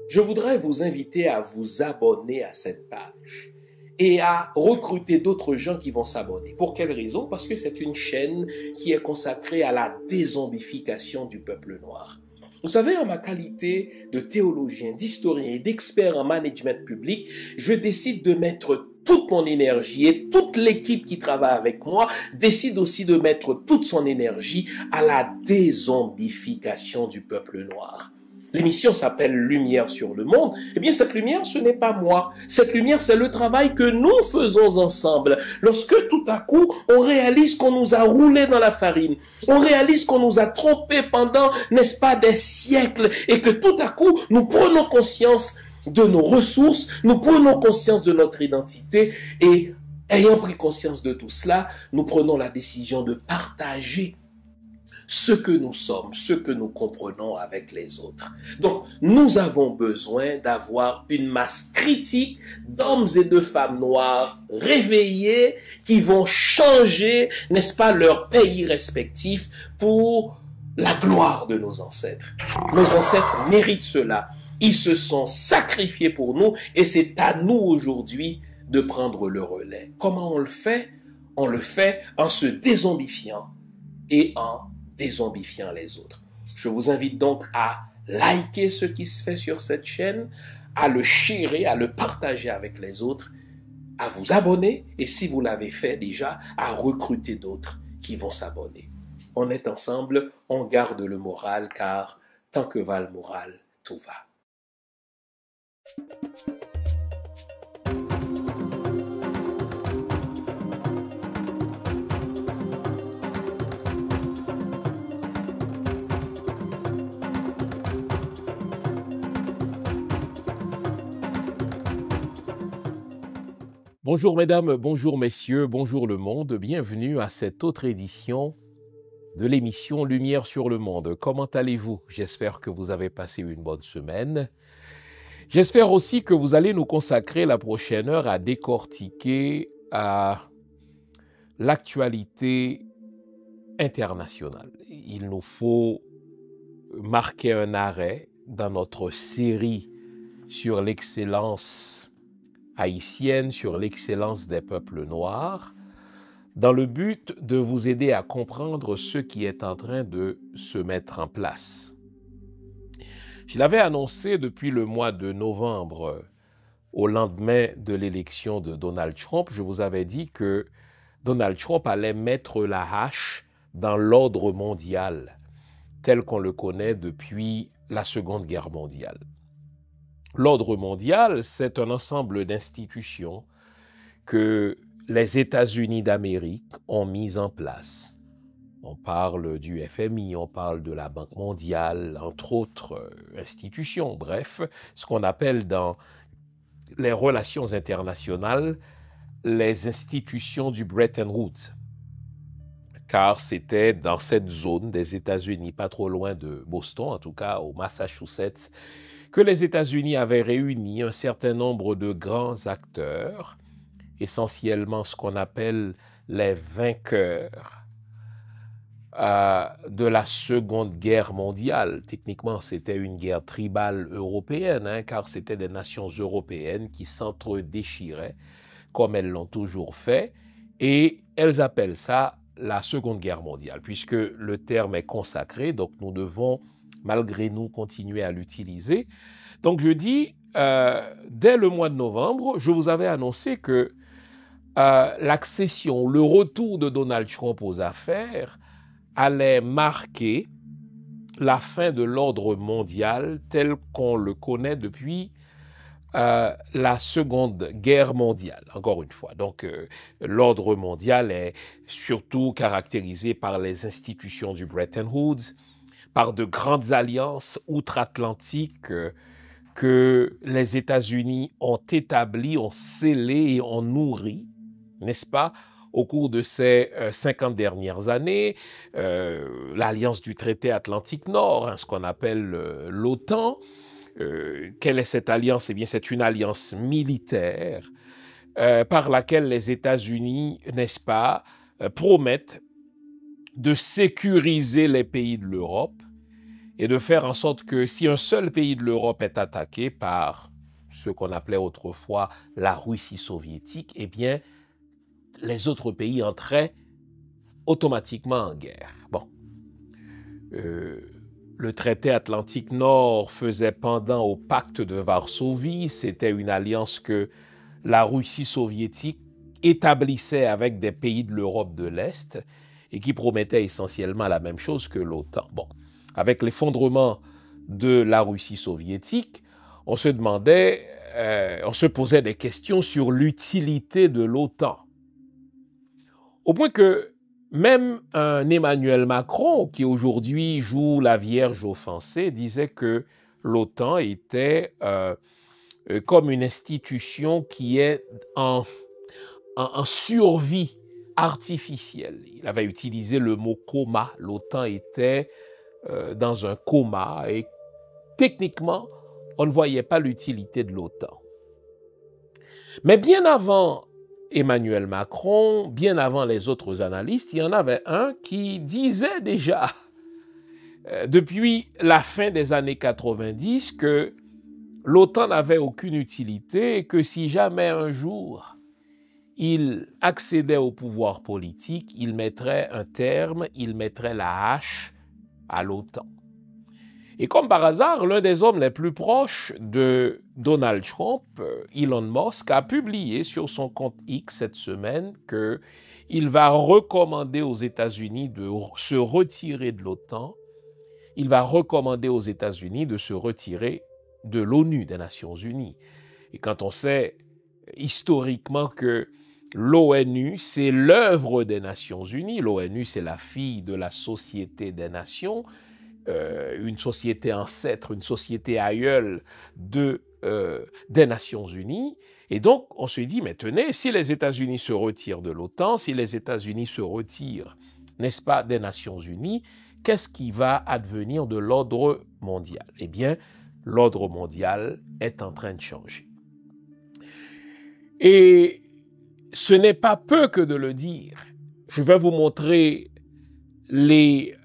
Je voudrais vous inviter à vous abonner à cette page et à recruter d'autres gens qui vont s'abonner. Pour quelle raison? Parce que c'est une chaîne qui est consacrée à la dézombification du peuple noir. Vous savez, en ma qualité de théologien, d'historien et d'expert en management public, je décide de mettre toute mon énergie et toute l'équipe qui travaille avec moi décide aussi de mettre toute son énergie à la dézombification du peuple noir. L'émission s'appelle Lumière sur le monde. Eh bien, cette lumière, ce n'est pas moi. Cette lumière, c'est le travail que nous faisons ensemble. Lorsque tout à coup, on réalise qu'on nous a roulé dans la farine, on réalise qu'on nous a trompés pendant, n'est-ce pas, des siècles, et que tout à coup, nous prenons conscience de nos ressources, nous prenons conscience de notre identité, et ayant pris conscience de tout cela, nous prenons la décision de partager ce que nous sommes, ce que nous comprenons avec les autres. Donc, nous avons besoin d'avoir une masse critique d'hommes et de femmes noirs réveillés qui vont changer, n'est-ce pas, leur pays respectif pour la gloire de nos ancêtres. Nos ancêtres méritent cela. Ils se sont sacrifiés pour nous et c'est à nous aujourd'hui de prendre le relais. Comment on le fait? On le fait en se dézombifiant et en dézombifiant les autres. Je vous invite donc à liker ce qui se fait sur cette chaîne, à le sharer, à le partager avec les autres, à vous abonner et si vous l'avez fait déjà, à recruter d'autres qui vont s'abonner. On est ensemble, on garde le moral car tant que va le moral, tout va. Bonjour mesdames, bonjour messieurs, bonjour le monde, bienvenue à cette autre édition de l'émission Lumière sur le monde. Comment allez-vous? J'espère que vous avez passé une bonne semaine. J'espère aussi que vous allez nous consacrer la prochaine heure à décortiquer l'actualité internationale. Il nous faut marquer un arrêt dans notre série sur l'excellence haïtienne, sur l'excellence des peuples noirs, dans le but de vous aider à comprendre ce qui est en train de se mettre en place. Je l'avais annoncé depuis le mois de novembre, au lendemain de l'élection de Donald Trump, je vous avais dit que Donald Trump allait mettre la hache dans l'ordre mondial, tel qu'on le connaît depuis la Seconde Guerre mondiale. L'ordre mondial, c'est un ensemble d'institutions que les États-Unis d'Amérique ont mises en place. On parle du FMI, on parle de la Banque mondiale, entre autres institutions. Bref, ce qu'on appelle dans les relations internationales les institutions du Bretton Woods. Car c'était dans cette zone des États-Unis, pas trop loin de Boston, en tout cas au Massachusetts, que les États-Unis avaient réuni un certain nombre de grands acteurs, essentiellement ce qu'on appelle les vainqueurs de la Seconde Guerre mondiale. Techniquement, c'était une guerre tribale européenne, car c'était des nations européennes qui s'entre-déchiraient, comme elles l'ont toujours fait, et elles appellent ça la Seconde Guerre mondiale, puisque le terme est consacré, donc nous devons malgré nous continuer à l'utiliser. Donc je dis, dès le mois de novembre, je vous avais annoncé que l'accession, le retour de Donald Trump aux affaires allait marquer la fin de l'ordre mondial tel qu'on le connaît depuis la Seconde Guerre mondiale, encore une fois. Donc, l'ordre mondial est surtout caractérisé par les institutions du Bretton Woods, par de grandes alliances outre-Atlantique que les États-Unis ont établies, ont scellées et ont nourries, n'est-ce pas, au cours de ces 50 dernières années, l'alliance du traité Atlantique Nord, hein, ce qu'on appelle l'OTAN. Quelle est cette alliance? Eh bien, c'est une alliance militaire par laquelle les États-Unis, n'est-ce pas, promettent de sécuriser les pays de l'Europe et de faire en sorte que si un seul pays de l'Europe est attaqué par ce qu'on appelait autrefois la Russie soviétique, eh bien, les autres pays entraient automatiquement en guerre. Bon. Le traité Atlantique Nord faisait pendant au pacte de Varsovie. C'était une alliance que la Russie soviétique établissait avec des pays de l'Europe de l'Est et qui promettait essentiellement la même chose que l'OTAN. Bon, avec l'effondrement de la Russie soviétique, on se demandait, on se posait des questions sur l'utilité de l'OTAN. Au point que même un Emmanuel Macron, qui aujourd'hui joue la Vierge offensée, disait que l'OTAN était comme une institution qui est en survie artificielle. Il avait utilisé le mot coma. L'OTAN était dans un coma et techniquement, on ne voyait pas l'utilité de l'OTAN. Mais bien avant Emmanuel Macron, bien avant les autres analystes, il y en avait un qui disait déjà, depuis la fin des années 90, que l'OTAN n'avait aucune utilité et que si jamais un jour il accédait au pouvoir politique, il mettrait un terme, il mettrait la hache à l'OTAN. Et comme par hasard, l'un des hommes les plus proches de Donald Trump, Elon Musk, a publié sur son compte X cette semaine qu'il va recommander aux États-Unis de se retirer de l'OTAN. Il va recommander aux États-Unis de se retirer de l'ONU, des Nations Unies. Et quand on sait historiquement que l'ONU, c'est l'œuvre des Nations Unies, l'ONU, c'est la fille de la Société des Nations, une société ancêtre, une société aïeule des Nations Unies. Et donc, on se dit, mais tenez, si les États-Unis se retirent de l'OTAN, si les États-Unis se retirent, n'est-ce pas, des Nations Unies, qu'est-ce qui va advenir de l'ordre mondial? Eh bien, l'ordre mondial est en train de changer. Et ce n'est pas peu que de le dire. Je vais vous montrer les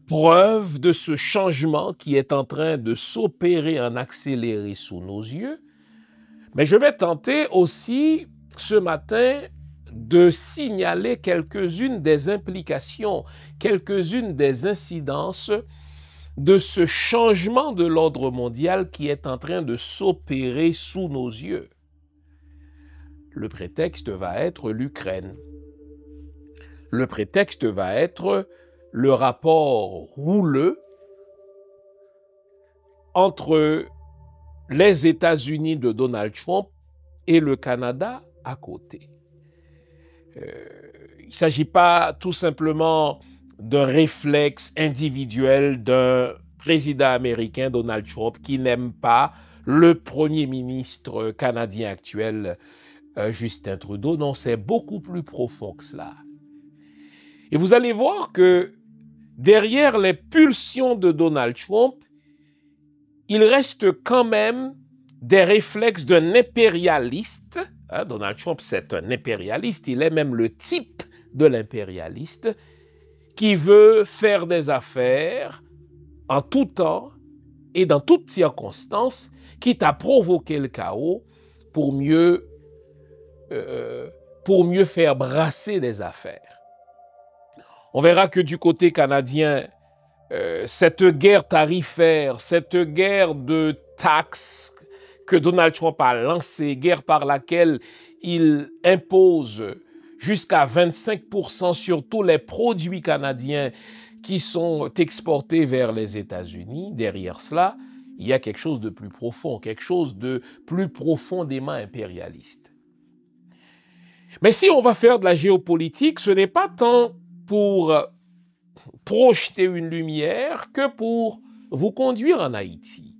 preuve de ce changement qui est en train de s'opérer en accéléré sous nos yeux. Mais je vais tenter aussi ce matin de signaler quelques-unes des implications, quelques-unes des incidences de ce changement de l'ordre mondial qui est en train de s'opérer sous nos yeux. Le prétexte va être l'Ukraine. Le prétexte va être le rapport houleux entre les États-Unis de Donald Trump et le Canada à côté. Il ne s'agit pas tout simplement d'un réflexe individuel d'un président américain, Donald Trump, qui n'aime pas le premier ministre canadien actuel, Justin Trudeau. Non, c'est beaucoup plus profond que cela. Et vous allez voir que derrière les pulsions de Donald Trump, il reste quand même des réflexes d'un impérialiste. Donald Trump, c'est un impérialiste, il est même le type de l'impérialiste qui veut faire des affaires en tout temps et dans toutes circonstances, quitte à provoquer le chaos pour mieux faire brasser des affaires. On verra que du côté canadien, cette guerre tarifaire, cette guerre de taxes que Donald Trump a lancée, guerre par laquelle il impose jusqu'à 25% sur tous les produits canadiens qui sont exportés vers les États-Unis, derrière cela, il y a quelque chose de plus profond, quelque chose de plus profondément impérialiste. Mais si on va faire de la géopolitique, ce n'est pas tant pour projeter une lumière que pour vous conduire en Haïti,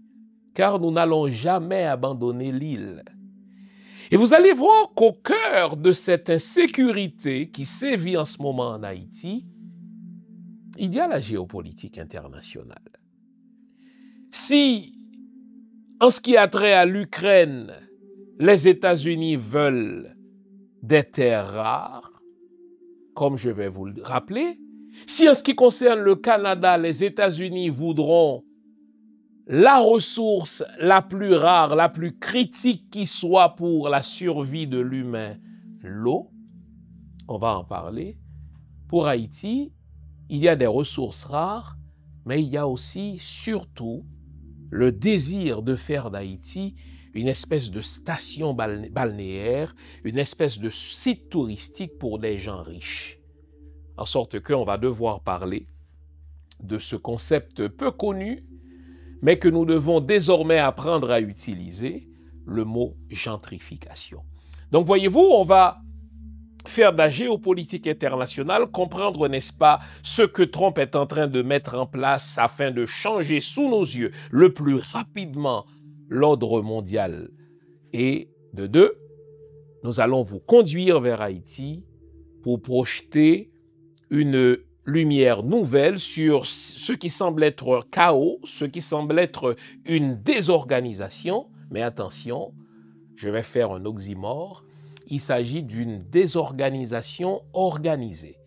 car nous n'allons jamais abandonner l'île. Et vous allez voir qu'au cœur de cette insécurité qui sévit en ce moment en Haïti, il y a la géopolitique internationale. Si, en ce qui a trait à l'Ukraine, les États-Unis veulent des terres rares, comme je vais vous le rappeler, si en ce qui concerne le Canada, les États-Unis voudront la ressource la plus rare, la plus critique qui soit pour la survie de l'humain, l'eau, on va en parler. Pour Haïti, il y a des ressources rares, mais il y a aussi, surtout, le désir de faire d'Haïti une espèce de station balnéaire, une espèce de site touristique pour des gens riches. En sorte qu'on va devoir parler de ce concept peu connu, mais que nous devons désormais apprendre à utiliser, le mot gentrification. Donc voyez-vous, on va faire de la géopolitique internationale, comprendre, n'est-ce pas, ce que Trump est en train de mettre en place afin de changer sous nos yeux le plus rapidement l'ordre mondial. Et de deux, nous allons vous conduire vers Haïti pour projeter une lumière nouvelle sur ce qui semble être un chaos, ce qui semble être une désorganisation. Mais attention, je vais faire un oxymore. Il s'agit d'une désorganisation organisée.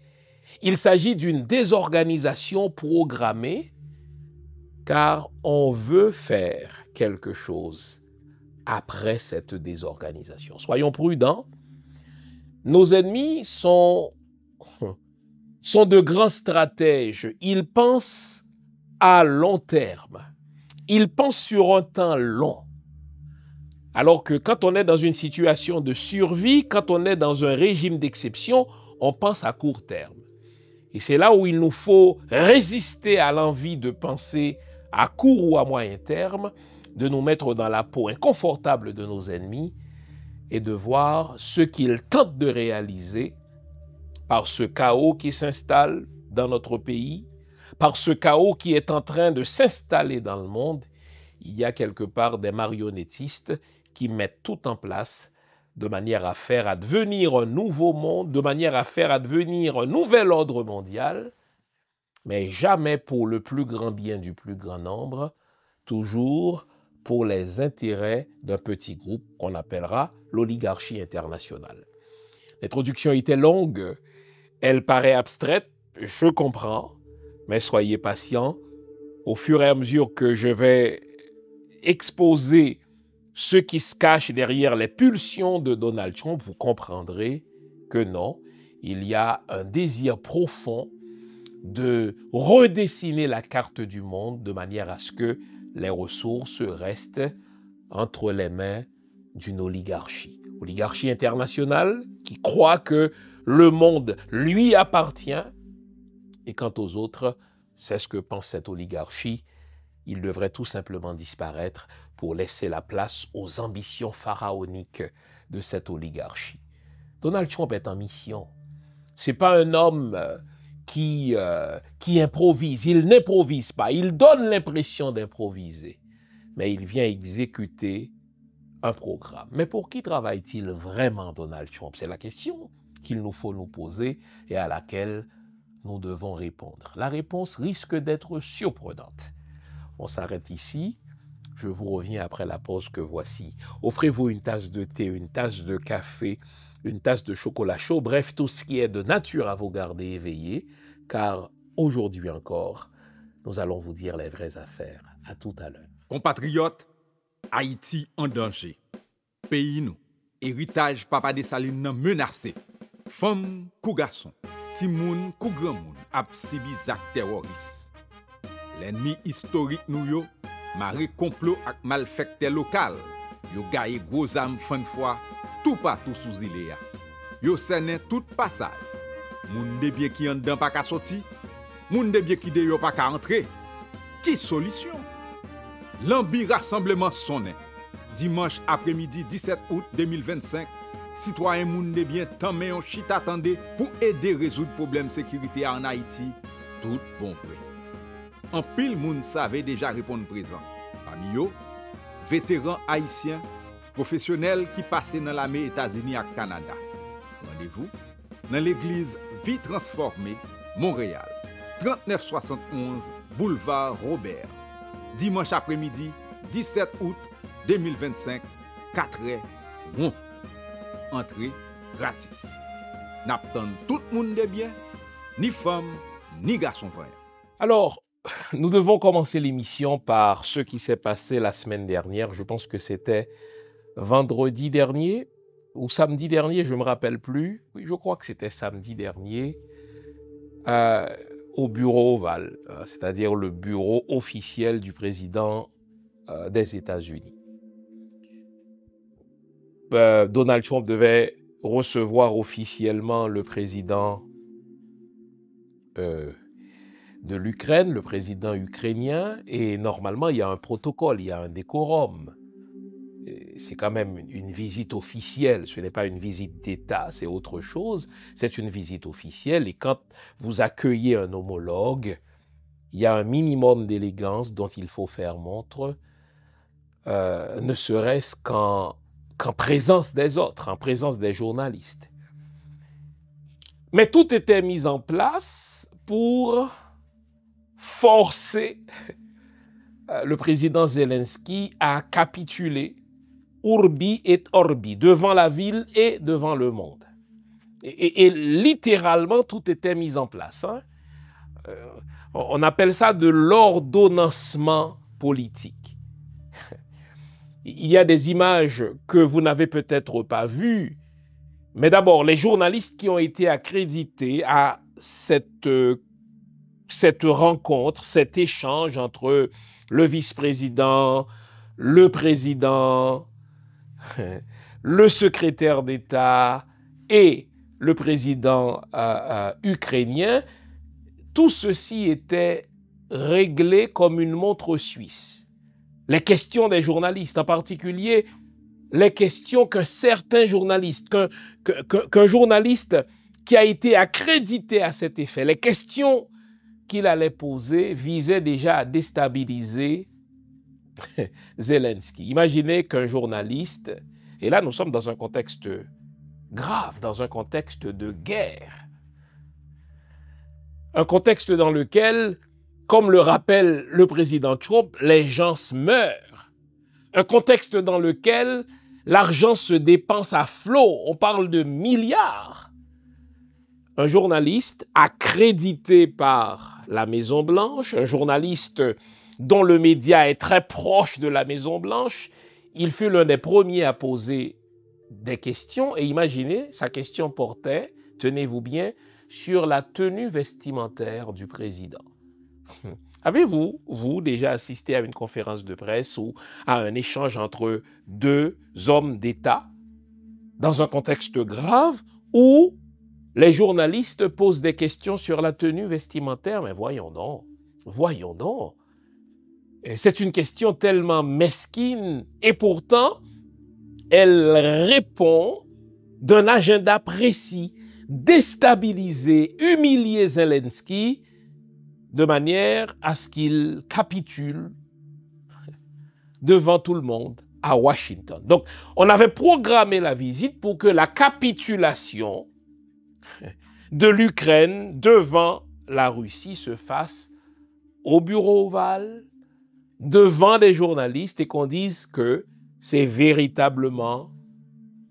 Il s'agit d'une désorganisation programmée, car on veut faire quelque chose après cette désorganisation. Soyons prudents. Nos ennemis sont de grands stratèges. Ils pensent à long terme. Ils pensent sur un temps long. Alors que quand on est dans une situation de survie, quand on est dans un régime d'exception, on pense à court terme. Et c'est là où il nous faut résister à l'envie de penser à court ou à moyen terme, de nous mettre dans la peau inconfortable de nos ennemis et de voir ce qu'ils tentent de réaliser par ce chaos qui s'installe dans notre pays, par ce chaos qui est en train de s'installer dans le monde. Il y a quelque part des marionnettistes qui mettent tout en place de manière à faire advenir un nouveau monde, de manière à faire advenir un nouvel ordre mondial, mais jamais pour le plus grand bien du plus grand nombre, toujours pour les intérêts d'un petit groupe qu'on appellera l'oligarchie internationale. L'introduction était longue, elle paraît abstraite, je comprends, mais soyez patients. Au fur et à mesure que je vais exposer ce qui se cache derrière les pulsions de Donald Trump, vous comprendrez que non, il y a un désir profond de redessiner la carte du monde de manière à ce que les ressources restent entre les mains d'une oligarchie. Oligarchie internationale qui croit que le monde lui appartient, et quant aux autres, c'est ce que pense cette oligarchie, il devrait tout simplement disparaître pour laisser la place aux ambitions pharaoniques de cette oligarchie. Donald Trump est en mission. Ce n'est pas un homme qui improvise, il n'improvise pas, il donne l'impression d'improviser, mais il vient exécuter un programme. Mais pour qui travaille-t-il vraiment, Donald Trump? C'est la question qu'il nous faut nous poser et à laquelle nous devons répondre. La réponse risque d'être surprenante. On s'arrête ici. Je vous reviens après la pause que voici. Offrez-vous une tasse de thé, une tasse de café, une tasse de chocolat chaud, bref, tout ce qui est de nature à vous garder éveillé, car aujourd'hui encore, nous allons vous dire les vraies affaires. À tout à l'heure. Compatriotes, Haïti en danger. Pays nous, héritage Papa Dessalines nan menacé. Femme kou garçon, ti moun kou grand moun ap sibi zak terroriste. L'ennemi historique nous yo, maré complot ak malfecté local, yo gaye gros âme fan fois tout partout sous île ya. Yo sene tout passage. Moun de bien qui en dedans pas ka sorti, moun de bien qui de yo pas ka entrer. Qui solution? L'ambi rassemblement sonné. Dimanche après-midi 17 août 2025, citoyens moun de bien tant mais on chita attendé pour aider résoudre problème sécurité en Haïti, tout bon vrai. En pile moun savait déjà répondre présent. Parmi eux, vétérans haïtiens, professionnel qui passent dans l'armée États-Unis et Canada. Rendez-vous dans l'église Vie Transformée, Montréal, 3971 Boulevard Robert. Dimanche après-midi, 17 août 2025, 4h, rond. Entrée gratis. N'attend tout le monde de bien, ni femme, ni garçon frère. Alors, nous devons commencer l'émission par ce qui s'est passé la semaine dernière. Je pense que c'était vendredi dernier ou samedi dernier, je ne me rappelle plus. Oui, je crois que c'était samedi dernier, au bureau ovale, c'est-à-dire le bureau officiel du président des États-Unis. Donald Trump devait recevoir officiellement le président de l'Ukraine, le président ukrainien, et normalement, il y a un protocole, il y a un décorum. C'est quand même une visite officielle, ce n'est pas une visite d'État, c'est autre chose, c'est une visite officielle, et quand vous accueillez un homologue, il y a un minimum d'élégance dont il faut faire montre, ne serait-ce qu'en présence des autres, en présence des journalistes. Mais tout était mis en place pour forcer le président Zelensky à capituler urbi et orbi, devant la ville et devant le monde. Et littéralement, tout était mis en place. Hein. On appelle ça de l'ordonnancement politique. Il y a des images que vous n'avez peut-être pas vues, mais d'abord, les journalistes qui ont été accrédités à cette rencontre, cet échange entre le vice-président, le président, le secrétaire d'État et le président ukrainien, tout ceci était réglé comme une montre suisse. Les questions des journalistes, en particulier les questions qu'un certain journaliste, qu'un journaliste qui a été accrédité à cet effet, les questions qu'il allait poser visaient déjà à déstabiliser Zelensky. Imaginez qu'un journaliste, et là nous sommes dans un contexte grave, dans un contexte de guerre, un contexte dans lequel, comme le rappelle le président Trump, les gens meurent, un contexte dans lequel l'argent se dépense à flot, on parle de milliards. Un journaliste accrédité par la Maison-Blanche, un journaliste dont le média est très proche de la Maison-Blanche, il fut l'un des premiers à poser des questions. Et imaginez, sa question portait, tenez-vous bien, sur la tenue vestimentaire du président. Avez-vous, vous, déjà assisté à une conférence de presse ou à un échange entre deux hommes d'État dans un contexte grave où les journalistes posent des questions sur la tenue vestimentaire? Mais voyons donc, voyons donc. C'est une question tellement mesquine et pourtant, elle répond d'un agenda précis, déstabiliser, humilier Zelensky de manière à ce qu'il capitule devant tout le monde à Washington. Donc, on avait programmé la visite pour que la capitulation de l'Ukraine devant la Russie se fasse au bureau ovale, devant des journalistes, et qu'on dise que c'est véritablement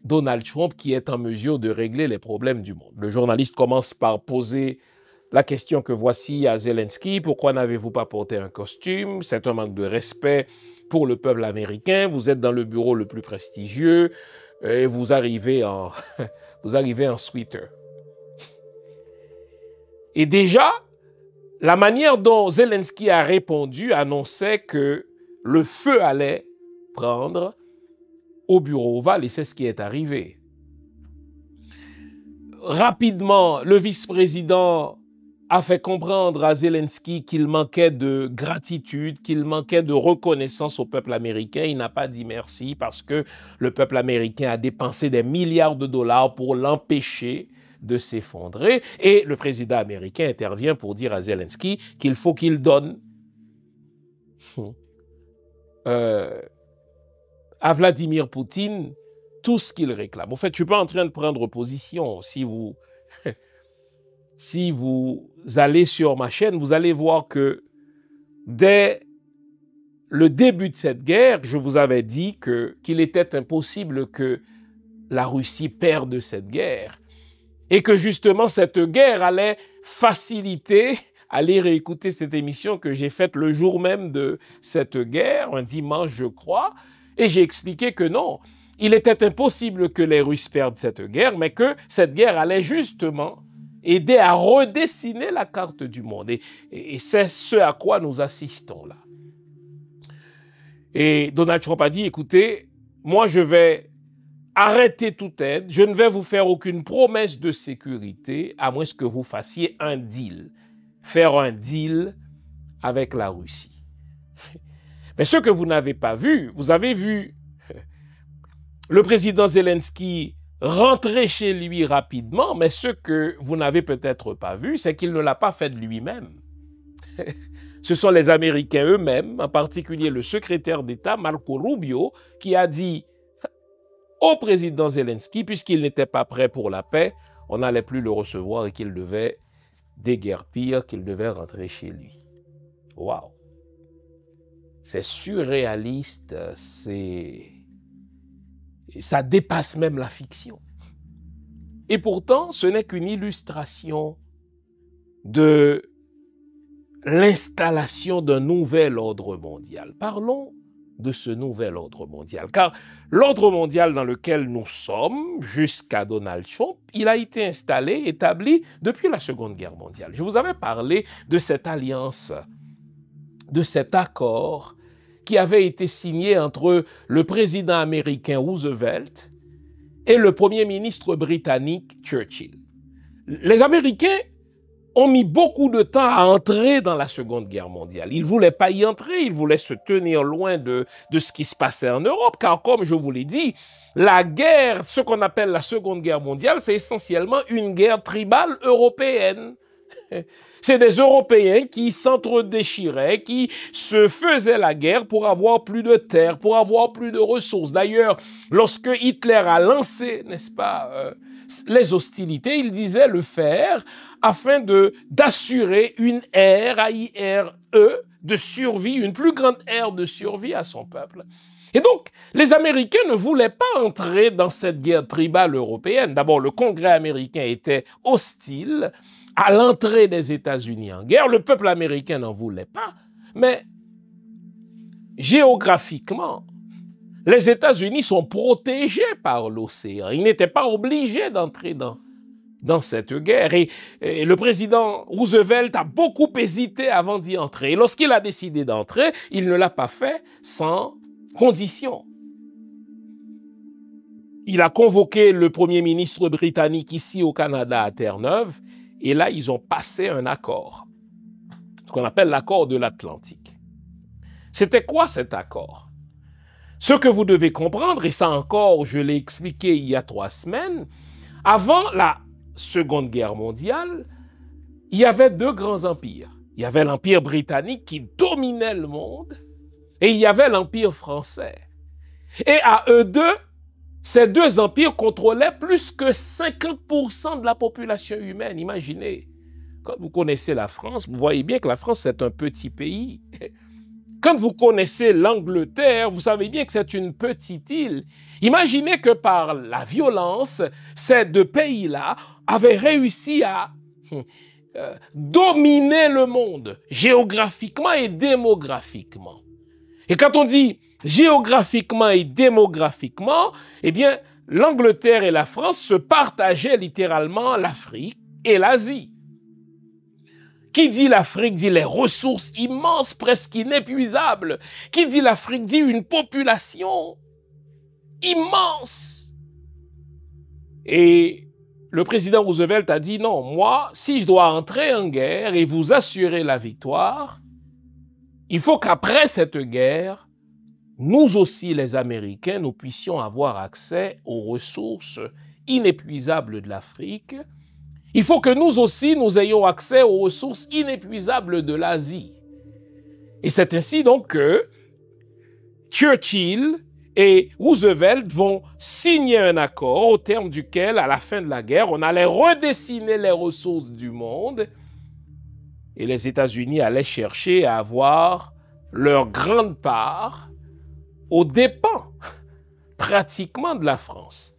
Donald Trump qui est en mesure de régler les problèmes du monde. Le journaliste commence par poser la question que voici à Zelensky: pourquoi n'avez-vous pas porté un costume? C'est un manque de respect pour le peuple américain. Vous êtes dans le bureau le plus prestigieux et vous arrivez en sweater. Et déjà, la manière dont Zelensky a répondu annonçait que le feu allait prendre au bureau ovale, et c'est ce qui est arrivé. Rapidement, le vice-président a fait comprendre à Zelensky qu'il manquait de gratitude, qu'il manquait de reconnaissance au peuple américain. Il n'a pas dit merci parce que le peuple américain a dépensé des milliards de dollars pour l'empêcher de s'effondrer. Et le président américain intervient pour dire à Zelensky qu'il faut qu'il donne à Vladimir Poutine tout ce qu'il réclame. En fait, je ne suis pas en train de prendre position. Si vous allez sur ma chaîne, vous allez voir que dès le début de cette guerre, je vous avais dit qu'il était impossible que la Russie perde cette guerre et que justement cette guerre allait faciliter. Allez réécouter cette émission que j'ai faite le jour même de cette guerre, un dimanche je crois, et j'ai expliqué que non, il était impossible que les Russes perdent cette guerre, mais que cette guerre allait justement aider à redessiner la carte du monde. Et c'est ce à quoi nous assistons là. Et Donald Trump a dit, écoutez, moi je vais arrêter toute aide, je ne vais vous faire aucune promesse de sécurité, à moins que vous fassiez un deal. Faire un deal avec la Russie. Mais ce que vous n'avez pas vu, vous avez vu le président Zelensky rentrer chez lui rapidement, mais ce que vous n'avez peut-être pas vu, c'est qu'il ne l'a pas fait de lui-même. Ce sont les Américains eux-mêmes, en particulier le secrétaire d'État Marco Rubio, qui a dit au président Zelensky, puisqu'il n'était pas prêt pour la paix, on n'allait plus le recevoir et qu'il devait déguerpir, qu'il devait rentrer chez lui. Waouh! C'est surréaliste, ça dépasse même la fiction. Et pourtant, ce n'est qu'une illustration de l'installation d'un nouvel ordre mondial. Parlons de ce nouvel ordre mondial, car l'ordre mondial dans lequel nous sommes, jusqu'à Donald Trump, il a été installé, établi depuis la Seconde Guerre mondiale. Je vous avais parlé de cette alliance, de cet accord qui avait été signé entre le président américain Roosevelt et le premier ministre britannique Churchill. Les Américains ont mis beaucoup de temps à entrer dans la Seconde Guerre mondiale. Ils ne voulaient pas y entrer, ils voulaient se tenir loin de ce qui se passait en Europe, car comme je vous l'ai dit, la guerre, ce qu'on appelle la Seconde Guerre mondiale, c'est essentiellement une guerre tribale européenne. C'est des Européens qui s'entre-déchiraient, qui se faisaient la guerre pour avoir plus de terres, pour avoir plus de ressources. D'ailleurs, lorsque Hitler a lancé, n'est-ce pas, les hostilités, il disait le faire afin d'assurer une ère, A-I-R-E, de survie, une plus grande ère de survie à son peuple. Et donc, les Américains ne voulaient pas entrer dans cette guerre tribale européenne. D'abord, le Congrès américain était hostile à l'entrée des États-Unis en guerre. Le peuple américain n'en voulait pas. Mais géographiquement, les États-Unis sont protégés par l'océan. Ils n'étaient pas obligés d'entrer dans cette guerre. Et le président Roosevelt a beaucoup hésité avant d'y entrer. Et lorsqu'il a décidé d'entrer, il ne l'a pas fait sans condition. Il a convoqué le premier ministre britannique ici au Canada à Terre-Neuve. Et là, ils ont passé un accord, ce qu'on appelle l'accord de l'Atlantique. C'était quoi cet accord? Ce que vous devez comprendre, et ça encore, je l'ai expliqué il y a 3 semaines, avant la Seconde Guerre mondiale, il y avait 2 grands empires. Il y avait l'Empire britannique qui dominait le monde, et il y avait l'Empire français. Et à eux deux, ces 2 empires contrôlaient plus que 50% de la population humaine. Imaginez, quand vous connaissez la France, vous voyez bien que la France, c'est un petit pays. Quand vous connaissez l'Angleterre, vous savez bien que c'est une petite île. Imaginez que par la violence, ces 2 pays-là avaient réussi à dominer le monde, géographiquement et démographiquement. Et quand on dit géographiquement et démographiquement, eh bien, l'Angleterre et la France se partageaient littéralement l'Afrique et l'Asie. Qui dit l'Afrique dit les ressources immenses, presque inépuisables. Qui dit l'Afrique dit une population immense. Et le président Roosevelt a dit non, moi, si je dois entrer en guerre et vous assurer la victoire, il faut qu'après cette guerre, nous aussi, les Américains, nous puissions avoir accès aux ressources inépuisables de l'Afrique. Il faut que nous aussi, nous ayons accès aux ressources inépuisables de l'Asie. Et c'est ainsi donc que Churchill et Roosevelt vont signer un accord au terme duquel, à la fin de la guerre, on allait redessiner les ressources du monde et les États-Unis allaient chercher à avoir leur grande part aux dépens pratiquement de la France.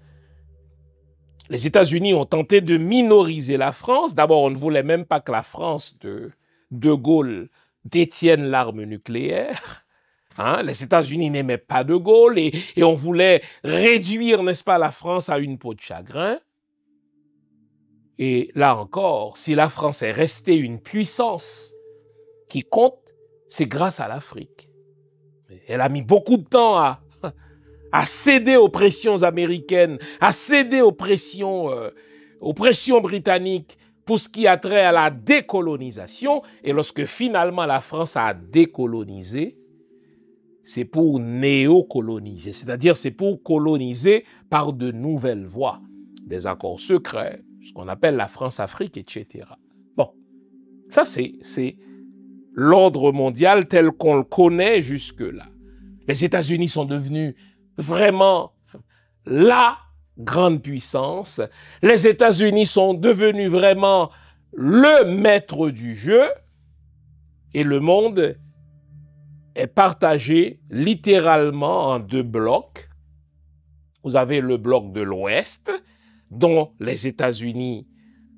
Les États-Unis ont tenté de minoriser la France. D'abord, on ne voulait même pas que la France de Gaulle détienne l'arme nucléaire. Les États-Unis n'aimaient pas de Gaulle et on voulait réduire, n'est-ce pas, la France à une peau de chagrin. Et là encore, si la France est restée une puissance qui compte, c'est grâce à l'Afrique. Elle a mis beaucoup de temps à céder aux pressions américaines, à céder aux pressions britanniques pour ce qui a trait à la décolonisation. Et lorsque finalement la France a décolonisé, c'est pour néocoloniser, c'est-à-dire c'est pour coloniser par de nouvelles voies, des accords secrets, ce qu'on appelle la France-Afrique, etc. Bon, ça c'est l'ordre mondial tel qu'on le connaît jusque-là. Les États-Unis sont devenus vraiment la grande puissance. Les États-Unis sont devenus vraiment le maître du jeu et le monde est partagé littéralement en deux blocs. Vous avez le bloc de l'Ouest, dont les États-Unis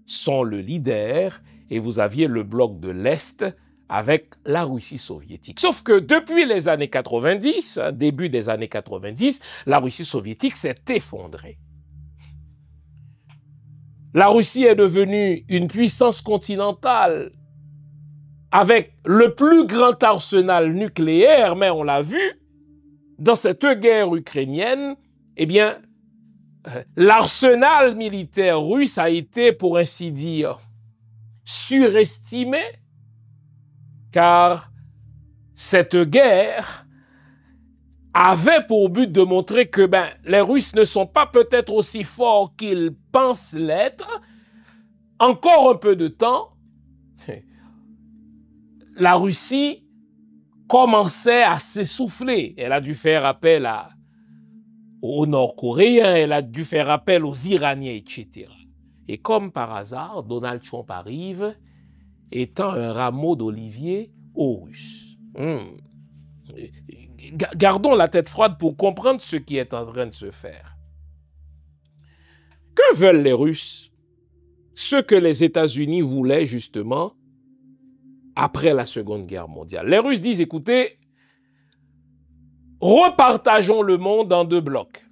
sont le leader, et vous aviez le bloc de l'Est avec la Russie soviétique. Sauf que depuis les années 90, début des années 90, la Russie soviétique s'est effondrée. La Russie est devenue une puissance continentale avec le plus grand arsenal nucléaire, mais on l'a vu, dans cette guerre ukrainienne, eh bien, l'arsenal militaire russe a été, pour ainsi dire, surestimé, car cette guerre avait pour but de montrer que les Russes ne sont pas peut-être aussi forts qu'ils pensent l'être. Encore un peu de temps, la Russie commençait à s'essouffler. Elle a dû faire appel aux Nord-Coréens, elle a dû faire appel aux Iraniens, etc. Et comme par hasard, Donald Trump arrive étant un rameau d'olivier aux Russes. Gardons la tête froide pour comprendre ce qui est en train de se faire. Que veulent les Russes? Ce que les États-Unis voulaient justement après la Seconde Guerre mondiale. Les Russes disent, écoutez, repartageons le monde en deux blocs.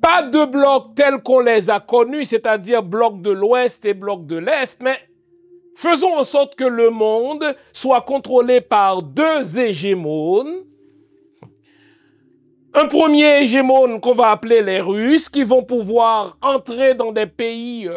Pas deux blocs tels qu'on les a connus, c'est-à-dire bloc de l'Ouest et bloc de l'Est, mais faisons en sorte que le monde soit contrôlé par deux hégémones. Un premier hégémone qu'on va appeler les Russes, qui vont pouvoir entrer dans des pays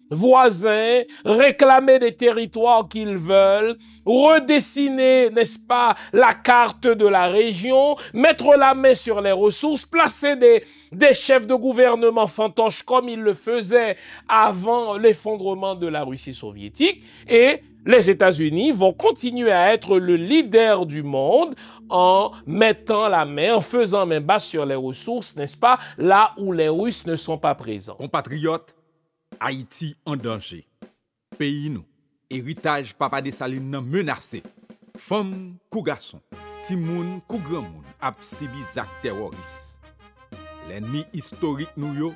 voisins, réclamer des territoires qu'ils veulent, redessiner, n'est-ce pas, la carte de la région, mettre la main sur les ressources, placer des chefs de gouvernement fantoches comme ils le faisaient avant l'effondrement de la Russie soviétique. Et les États-Unis vont continuer à être le leader du monde en mettant la main, en faisant main basse sur les ressources, n'est-ce pas, là où les Russes ne sont pas présents. Compatriotes, Haïti en danger. Pays nous, héritage Papa Dessalines nan menacé. Femmes, kou garçon, ti moun, kou grand moun, ap sibi zak terroriste. L'ennemi historique nous yo,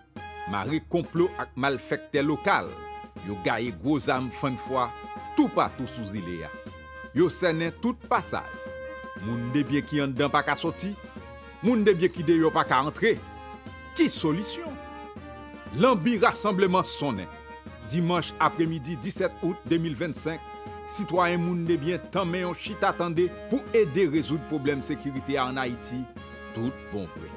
maré complot ak malfecté local. Yo gaye gros âme fan fois, tout partout sous île ya. Yo sene tout passage. Moun de bien qui en dedans pas ka sorti, moun de bien qui de yo pas ka entrer. Qui solution? L'ambi rassemblement sonné. Dimanche après-midi 17 août 2025, citoyens moun de bien tant mais on chit attendé pour aider résoudre problème sécurité en Haïti, tout bon vrai.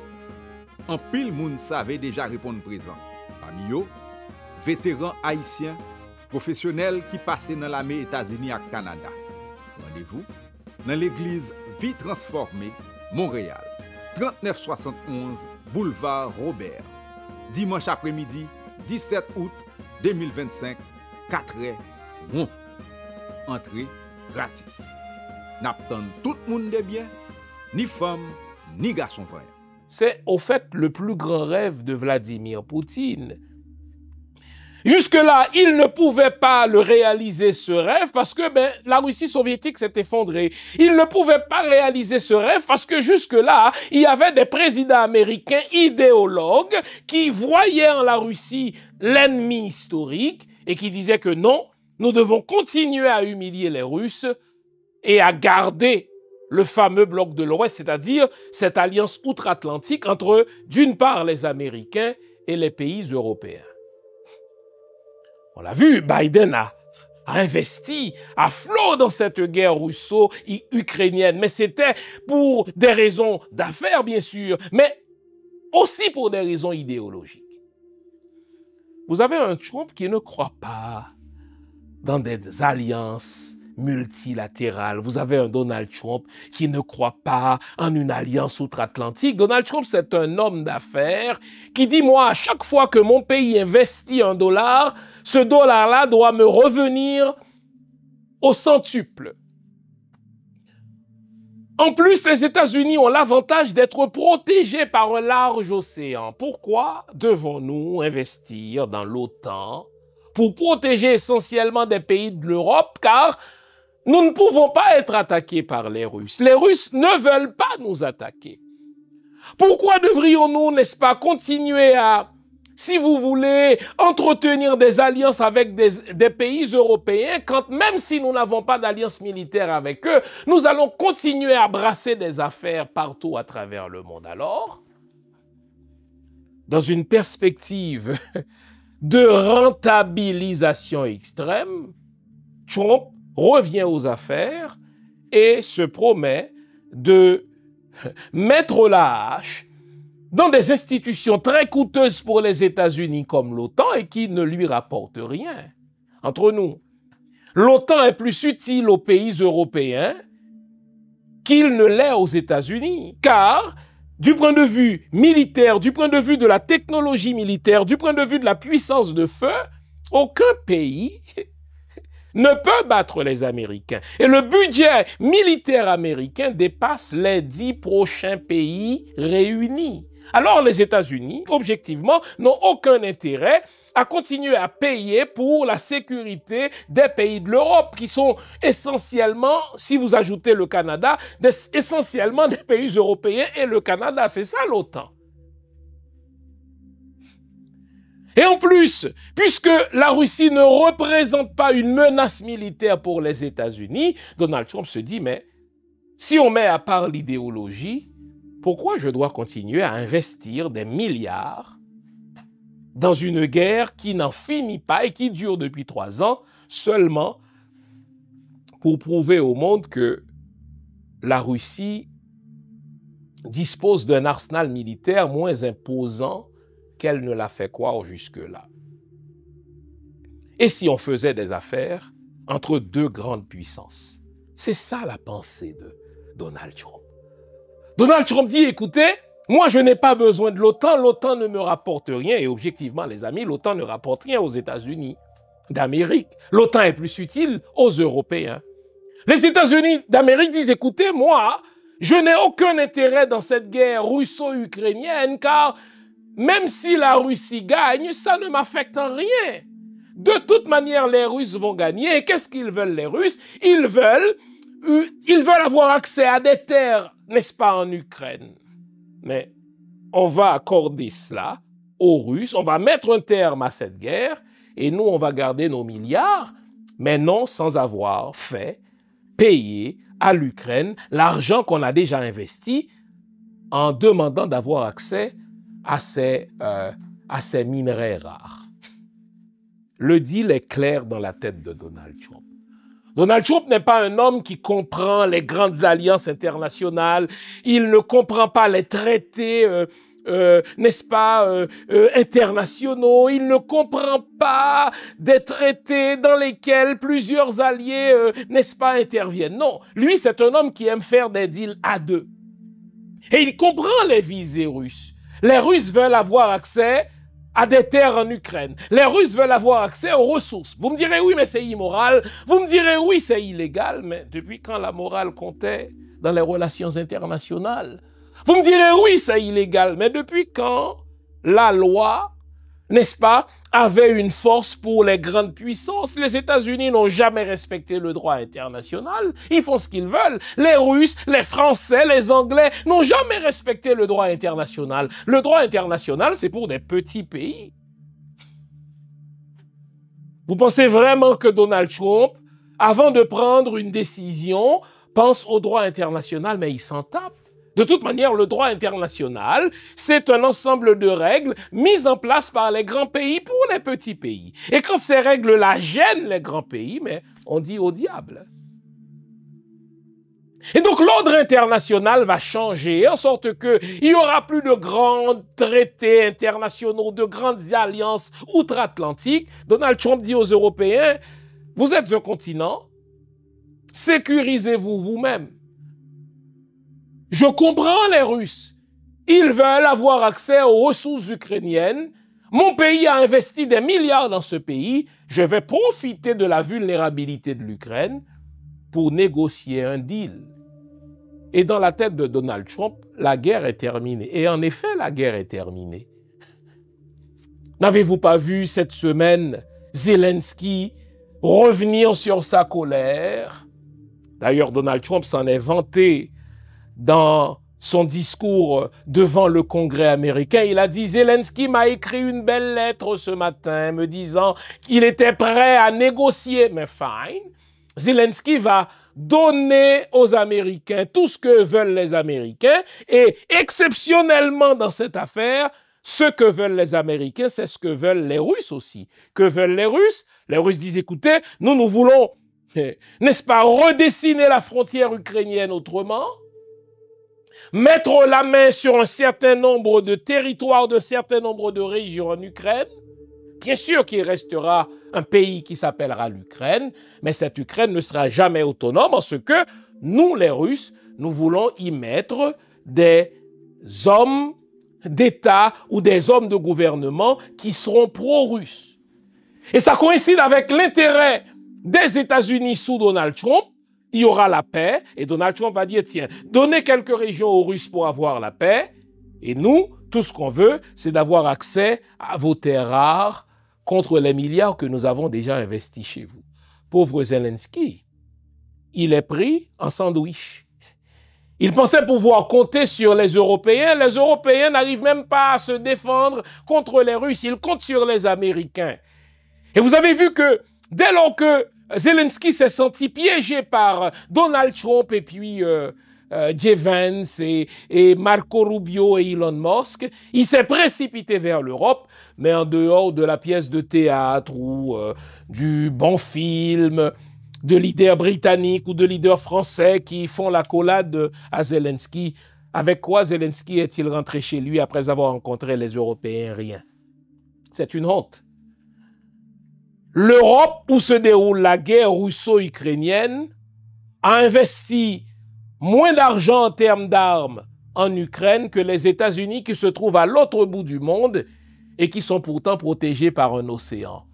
En pile moun savait déjà répondre présent. Parmi yo, vétérans haïtiens, professionnels qui passaient dans l'armée États-Unis et Canada. Rendez-vous dans l'église Vie Transformée, Montréal, 3971 boulevard Robert. Dimanche après-midi, 17 août 2025, 4h, bon. Entrée gratis. N'attend tout le monde de bien, ni femmes, ni garçon frère. C'est au fait le plus grand rêve de Vladimir Poutine. Jusque-là, il ne pouvait pas le réaliser ce rêve parce que la Russie soviétique s'est effondrée. Il ne pouvait pas réaliser ce rêve parce que jusque-là, il y avait des présidents américains idéologues qui voyaient en la Russie l'ennemi historique et qui disaient que non, nous devons continuer à humilier les Russes et à garder le fameux bloc de l'Ouest, c'est-à-dire cette alliance outre-Atlantique entre, d'une part, les Américains et les pays européens. On l'a vu, Biden a investi à flot dans cette guerre russo-ukrainienne, mais c'était pour des raisons d'affaires, bien sûr, mais aussi pour des raisons idéologiques. Vous avez un Trump qui ne croit pas dans des alliances multilatérales. Vous avez un Donald Trump qui ne croit pas en une alliance outre-Atlantique. Donald Trump, c'est un homme d'affaires qui dit, moi, à chaque fois que mon pays investit $1, ce dollar-là doit me revenir au centuple. En plus, les États-Unis ont l'avantage d'être protégés par un large océan. Pourquoi devons-nous investir dans l'OTAN pour protéger essentiellement des pays de l'Europe? Car nous ne pouvons pas être attaqués par les Russes. Les Russes ne veulent pas nous attaquer. Pourquoi devrions-nous, n'est-ce pas, continuer à, si vous voulez, entretenir des alliances avec des pays européens quand même si nous n'avons pas d'alliance militaire avec eux, nous allons continuer à brasser des affaires partout à travers le monde. Alors, dans une perspective de rentabilisation extrême, Trump revient aux affaires et se promet de mettre la hache dans des institutions très coûteuses pour les États-Unis comme l'OTAN et qui ne lui rapportent rien. Entre nous, l'OTAN est plus utile aux pays européens qu'il ne l'est aux États-Unis, car du point de vue militaire, du point de vue de la technologie militaire, du point de vue de la puissance de feu, aucun pays ne peut battre les Américains. Et le budget militaire américain dépasse les 10 prochains pays réunis. Alors les États-Unis, objectivement, n'ont aucun intérêt à continuer à payer pour la sécurité des pays de l'Europe, qui sont essentiellement, si vous ajoutez le Canada, essentiellement des pays européens et le Canada. C'est ça l'OTAN. Et en plus, puisque la Russie ne représente pas une menace militaire pour les États-Unis, Donald Trump se dit, mais si on met à part l'idéologie, pourquoi je dois continuer à investir des milliards dans une guerre qui n'en finit pas et qui dure depuis 3 ans, seulement pour prouver au monde que la Russie dispose d'un arsenal militaire moins imposant qu'elle ne l'a fait croire jusque-là. Et si on faisait des affaires entre deux grandes puissances? C'est ça la pensée de Donald Trump. Donald Trump dit, écoutez, moi je n'ai pas besoin de l'OTAN, l'OTAN ne me rapporte rien. Et objectivement, les amis, l'OTAN ne rapporte rien aux États-Unis d'Amérique. L'OTAN est plus utile aux Européens. Les États-Unis d'Amérique disent, écoutez, moi, je n'ai aucun intérêt dans cette guerre russo-ukrainienne, car même si la Russie gagne, ça ne m'affecte en rien. De toute manière, les Russes vont gagner. Et qu'est-ce qu'ils veulent, les Russes? Ils veulent avoir accès à des terres, n'est-ce pas, en Ukraine. Mais on va accorder cela aux Russes, on va mettre un terme à cette guerre, et nous, on va garder nos milliards, mais non sans avoir payé à l'Ukraine l'argent qu'on a déjà investi en demandant d'avoir accès à ces minerais rares. Le deal est clair dans la tête de Donald Trump. Donald Trump n'est pas un homme qui comprend les grandes alliances internationales, il ne comprend pas les traités, n'est-ce pas, internationaux, il ne comprend pas des traités dans lesquels plusieurs alliés, n'est-ce pas, interviennent. Non, lui, c'est un homme qui aime faire des deals à deux. Et il comprend les visées russes. Les Russes veulent avoir accès à des terres en Ukraine. Les Russes veulent avoir accès aux ressources. Vous me direz oui, mais c'est immoral. Vous me direz oui, c'est illégal. Mais depuis quand la morale comptait dans les relations internationales? Vous me direz, oui, c'est illégal, mais depuis quand la loi, n'est-ce pas, avait une force pour les grandes puissances? Les États-Unis n'ont jamais respecté le droit international. Ils font ce qu'ils veulent. Les Russes, les Français, les Anglais n'ont jamais respecté le droit international. Le droit international, c'est pour des petits pays. Vous pensez vraiment que Donald Trump, avant de prendre une décision, pense au droit international, mais il s'en tape? De toute manière, le droit international, c'est un ensemble de règles mises en place par les grands pays pour les petits pays. Et quand ces règles-là gênent les grands pays, mais on dit au diable. Et donc l'ordre international va changer en sorte qu'il n'y aura plus de grands traités internationaux, de grandes alliances outre-Atlantique. Donald Trump dit aux Européens, vous êtes un continent, sécurisez-vous vous-même. Je comprends les Russes. Ils veulent avoir accès aux ressources ukrainiennes. Mon pays a investi des milliards dans ce pays. Je vais profiter de la vulnérabilité de l'Ukraine pour négocier un deal. Et dans la tête de Donald Trump, la guerre est terminée. Et en effet, la guerre est terminée. N'avez-vous pas vu cette semaine Zelensky revenir sur sa colère? D'ailleurs, Donald Trump s'en est vanté dans son discours devant le Congrès américain. Il a dit, Zelensky m'a écrit une belle lettre ce matin me disant qu'il était prêt à négocier. Mais fine, Zelensky va donner aux Américains tout ce que veulent les Américains et exceptionnellement dans cette affaire, ce que veulent les Américains, c'est ce que veulent les Russes aussi. Que veulent les Russes? Les Russes disent, écoutez, nous voulons, n'est-ce pas, redessiner la frontière ukrainienne autrement, mettre la main sur un certain nombre de territoires, de certain nombre de régions en Ukraine. Bien sûr qu'il restera un pays qui s'appellera l'Ukraine, mais cette Ukraine ne sera jamais autonome parce que nous, les Russes, nous voulons y mettre des hommes d'État ou des hommes de gouvernement qui seront pro-russes. Et ça coïncide avec l'intérêt des États-Unis sous Donald Trump. Il y aura la paix, et Donald Trump va dire, tiens, donnez quelques régions aux Russes pour avoir la paix, et nous, tout ce qu'on veut, c'est d'avoir accès à vos terres rares contre les milliards que nous avons déjà investis chez vous. Pauvre Zelensky, il est pris en sandwich. Il pensait pouvoir compter sur les Européens. Les Européens n'arrivent même pas à se défendre contre les Russes. Ils comptent sur les Américains. Et vous avez vu que dès lors que Zelensky s'est senti piégé par Donald Trump et puis J. Vance et Marco Rubio et Elon Musk, il s'est précipité vers l'Europe, mais en dehors de la pièce de théâtre ou du bon film, de leaders britanniques ou de leaders français qui font l'accolade à Zelensky. Avec quoi Zelensky est-il rentré chez lui après avoir rencontré les Européens? Rien. C'est une honte. L'Europe, où se déroule la guerre russo-ukrainienne, a investi moins d'argent en termes d'armes en Ukraine que les États-Unis qui se trouvent à l'autre bout du monde et qui sont pourtant protégés par un océan.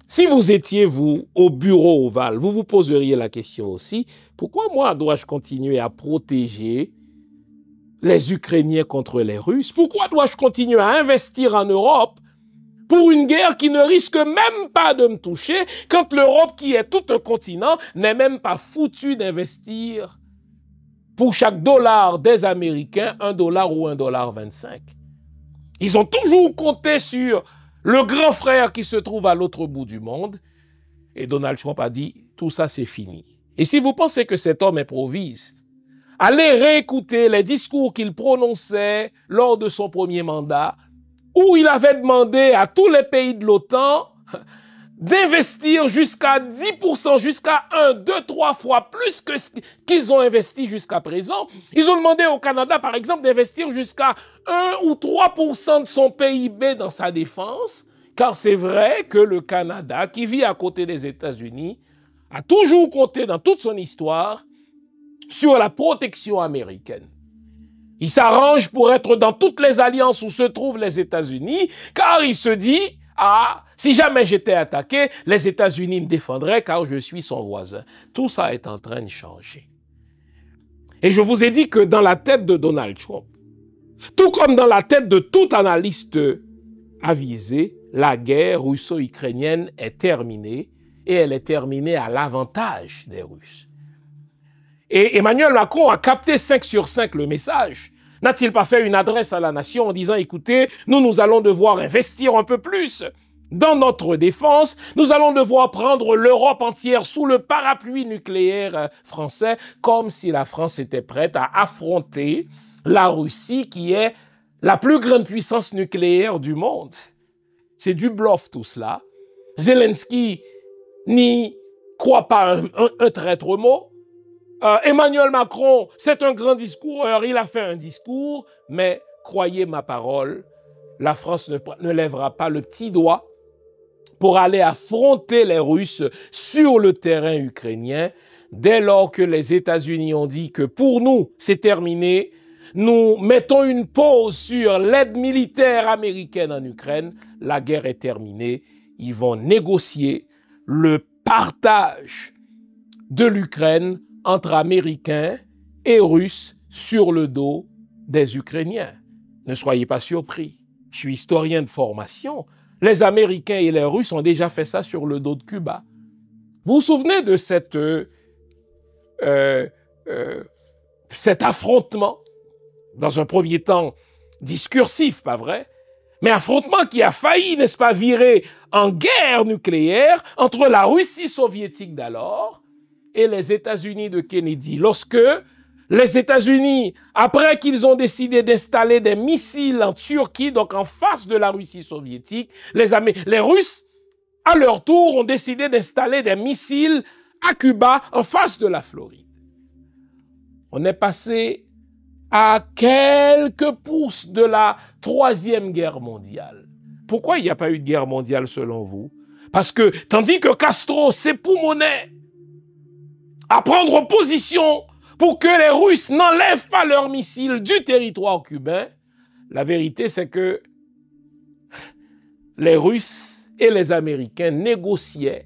Si vous étiez, vous, au bureau ovale, vous vous poseriez la question aussi, pourquoi moi dois-je continuer à protéger les Ukrainiens contre les Russes? Pourquoi dois-je continuer à investir en Europe pour une guerre qui ne risque même pas de me toucher quand l'Europe, qui est tout un continent, n'est même pas foutue d'investir pour chaque dollar des Américains, $1 ou $1,25. Ils ont toujours compté sur le grand frère qui se trouve à l'autre bout du monde. Et Donald Trump a dit, tout ça c'est fini. Et si vous pensez que cet homme improvise, allez réécouter les discours qu'il prononçait lors de son premier mandat, où il avait demandé à tous les pays de l'OTAN d'investir jusqu'à 10%, jusqu'à 1, 2, 3 fois plus que ce qu'ils ont investi jusqu'à présent. Ils ont demandé au Canada, par exemple, d'investir jusqu'à 1 ou 3% de son PIB dans sa défense, car c'est vrai que le Canada, qui vit à côté des États-Unis, a toujours compté dans toute son histoire sur la protection américaine. Il s'arrange pour être dans toutes les alliances où se trouvent les États-Unis, car il se dit, ah, si jamais j'étais attaqué, les États-Unis me défendraient car je suis son voisin. Tout ça est en train de changer. Et je vous ai dit que dans la tête de Donald Trump, Tout comme dans la tête de tout analyste avisé, la guerre russo-ukrainienne est terminée et elle est terminée à l'avantage des Russes. Et Emmanuel Macron a capté 5 sur 5 le message. N'a-t-il pas fait une adresse à la nation en disant, écoutez, nous allons devoir investir un peu plus dans notre défense, nous allons devoir prendre l'Europe entière sous le parapluie nucléaire français, comme si la France était prête à affronter la Russie qui est la plus grande puissance nucléaire du monde. C'est du bluff tout cela. Zelensky n'y croit pas un traître mot. Emmanuel Macron, c'est un grand discoureur, il a fait un discours, mais croyez ma parole, la France ne lèvera pas le petit doigt pour aller affronter les Russes sur le terrain ukrainien dès lors que les États-Unis ont dit que pour nous, c'est terminé. Nous mettons une pause sur l'aide militaire américaine en Ukraine. La guerre est terminée. Ils vont négocier le partage de l'Ukraine entre Américains et Russes sur le dos des Ukrainiens. Ne soyez pas surpris. Je suis historien de formation. Les Américains et les Russes ont déjà fait ça sur le dos de Cuba. Vous vous souvenez de cet affrontement, dans un premier temps discursif, pas vrai? Mais affrontement qui a failli, n'est-ce pas, virer en guerre nucléaire entre la Russie soviétique d'alors et les États-Unis de Kennedy. Lorsque les États-Unis, après qu'ils ont décidé d'installer des missiles en Turquie, donc en face de la Russie soviétique, les Russes, à leur tour, ont décidé d'installer des missiles à Cuba, en face de la Floride. On est passé à quelques pouces de la Troisième Guerre mondiale. Pourquoi il n'y a pas eu de guerre mondiale selon vous? Parce que, tandis que Castro s'époumonait à prendre position pour que les Russes n'enlèvent pas leurs missiles du territoire cubain, la vérité c'est que les Russes et les Américains négociaient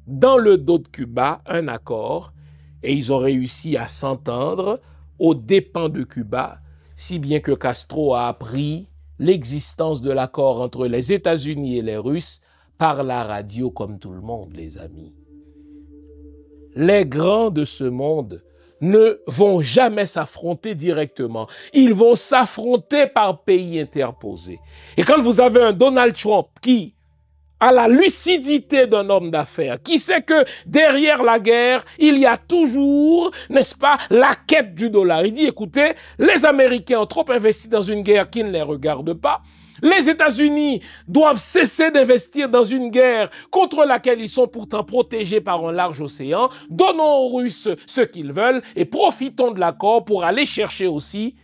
dans le dos de Cuba un accord et ils ont réussi à s'entendre aux dépens de Cuba, si bien que Castro a appris l'existence de l'accord entre les États-Unis et les Russes par la radio comme tout le monde, les amis. Les grands de ce monde ne vont jamais s'affronter directement. Ils vont s'affronter par pays interposés. Et quand vous avez un Donald Trump qui a la lucidité d'un homme d'affaires, qui sait que derrière la guerre, il y a toujours, n'est-ce pas, la quête du dollar. Il dit, écoutez, les Américains ont trop investi dans une guerre qui ne les regarde pas. Les États-Unis doivent cesser d'investir dans une guerre contre laquelle ils sont pourtant protégés par un large océan. Donnons aux Russes ce qu'ils veulent et profitons de l'accord pour aller chercher aussi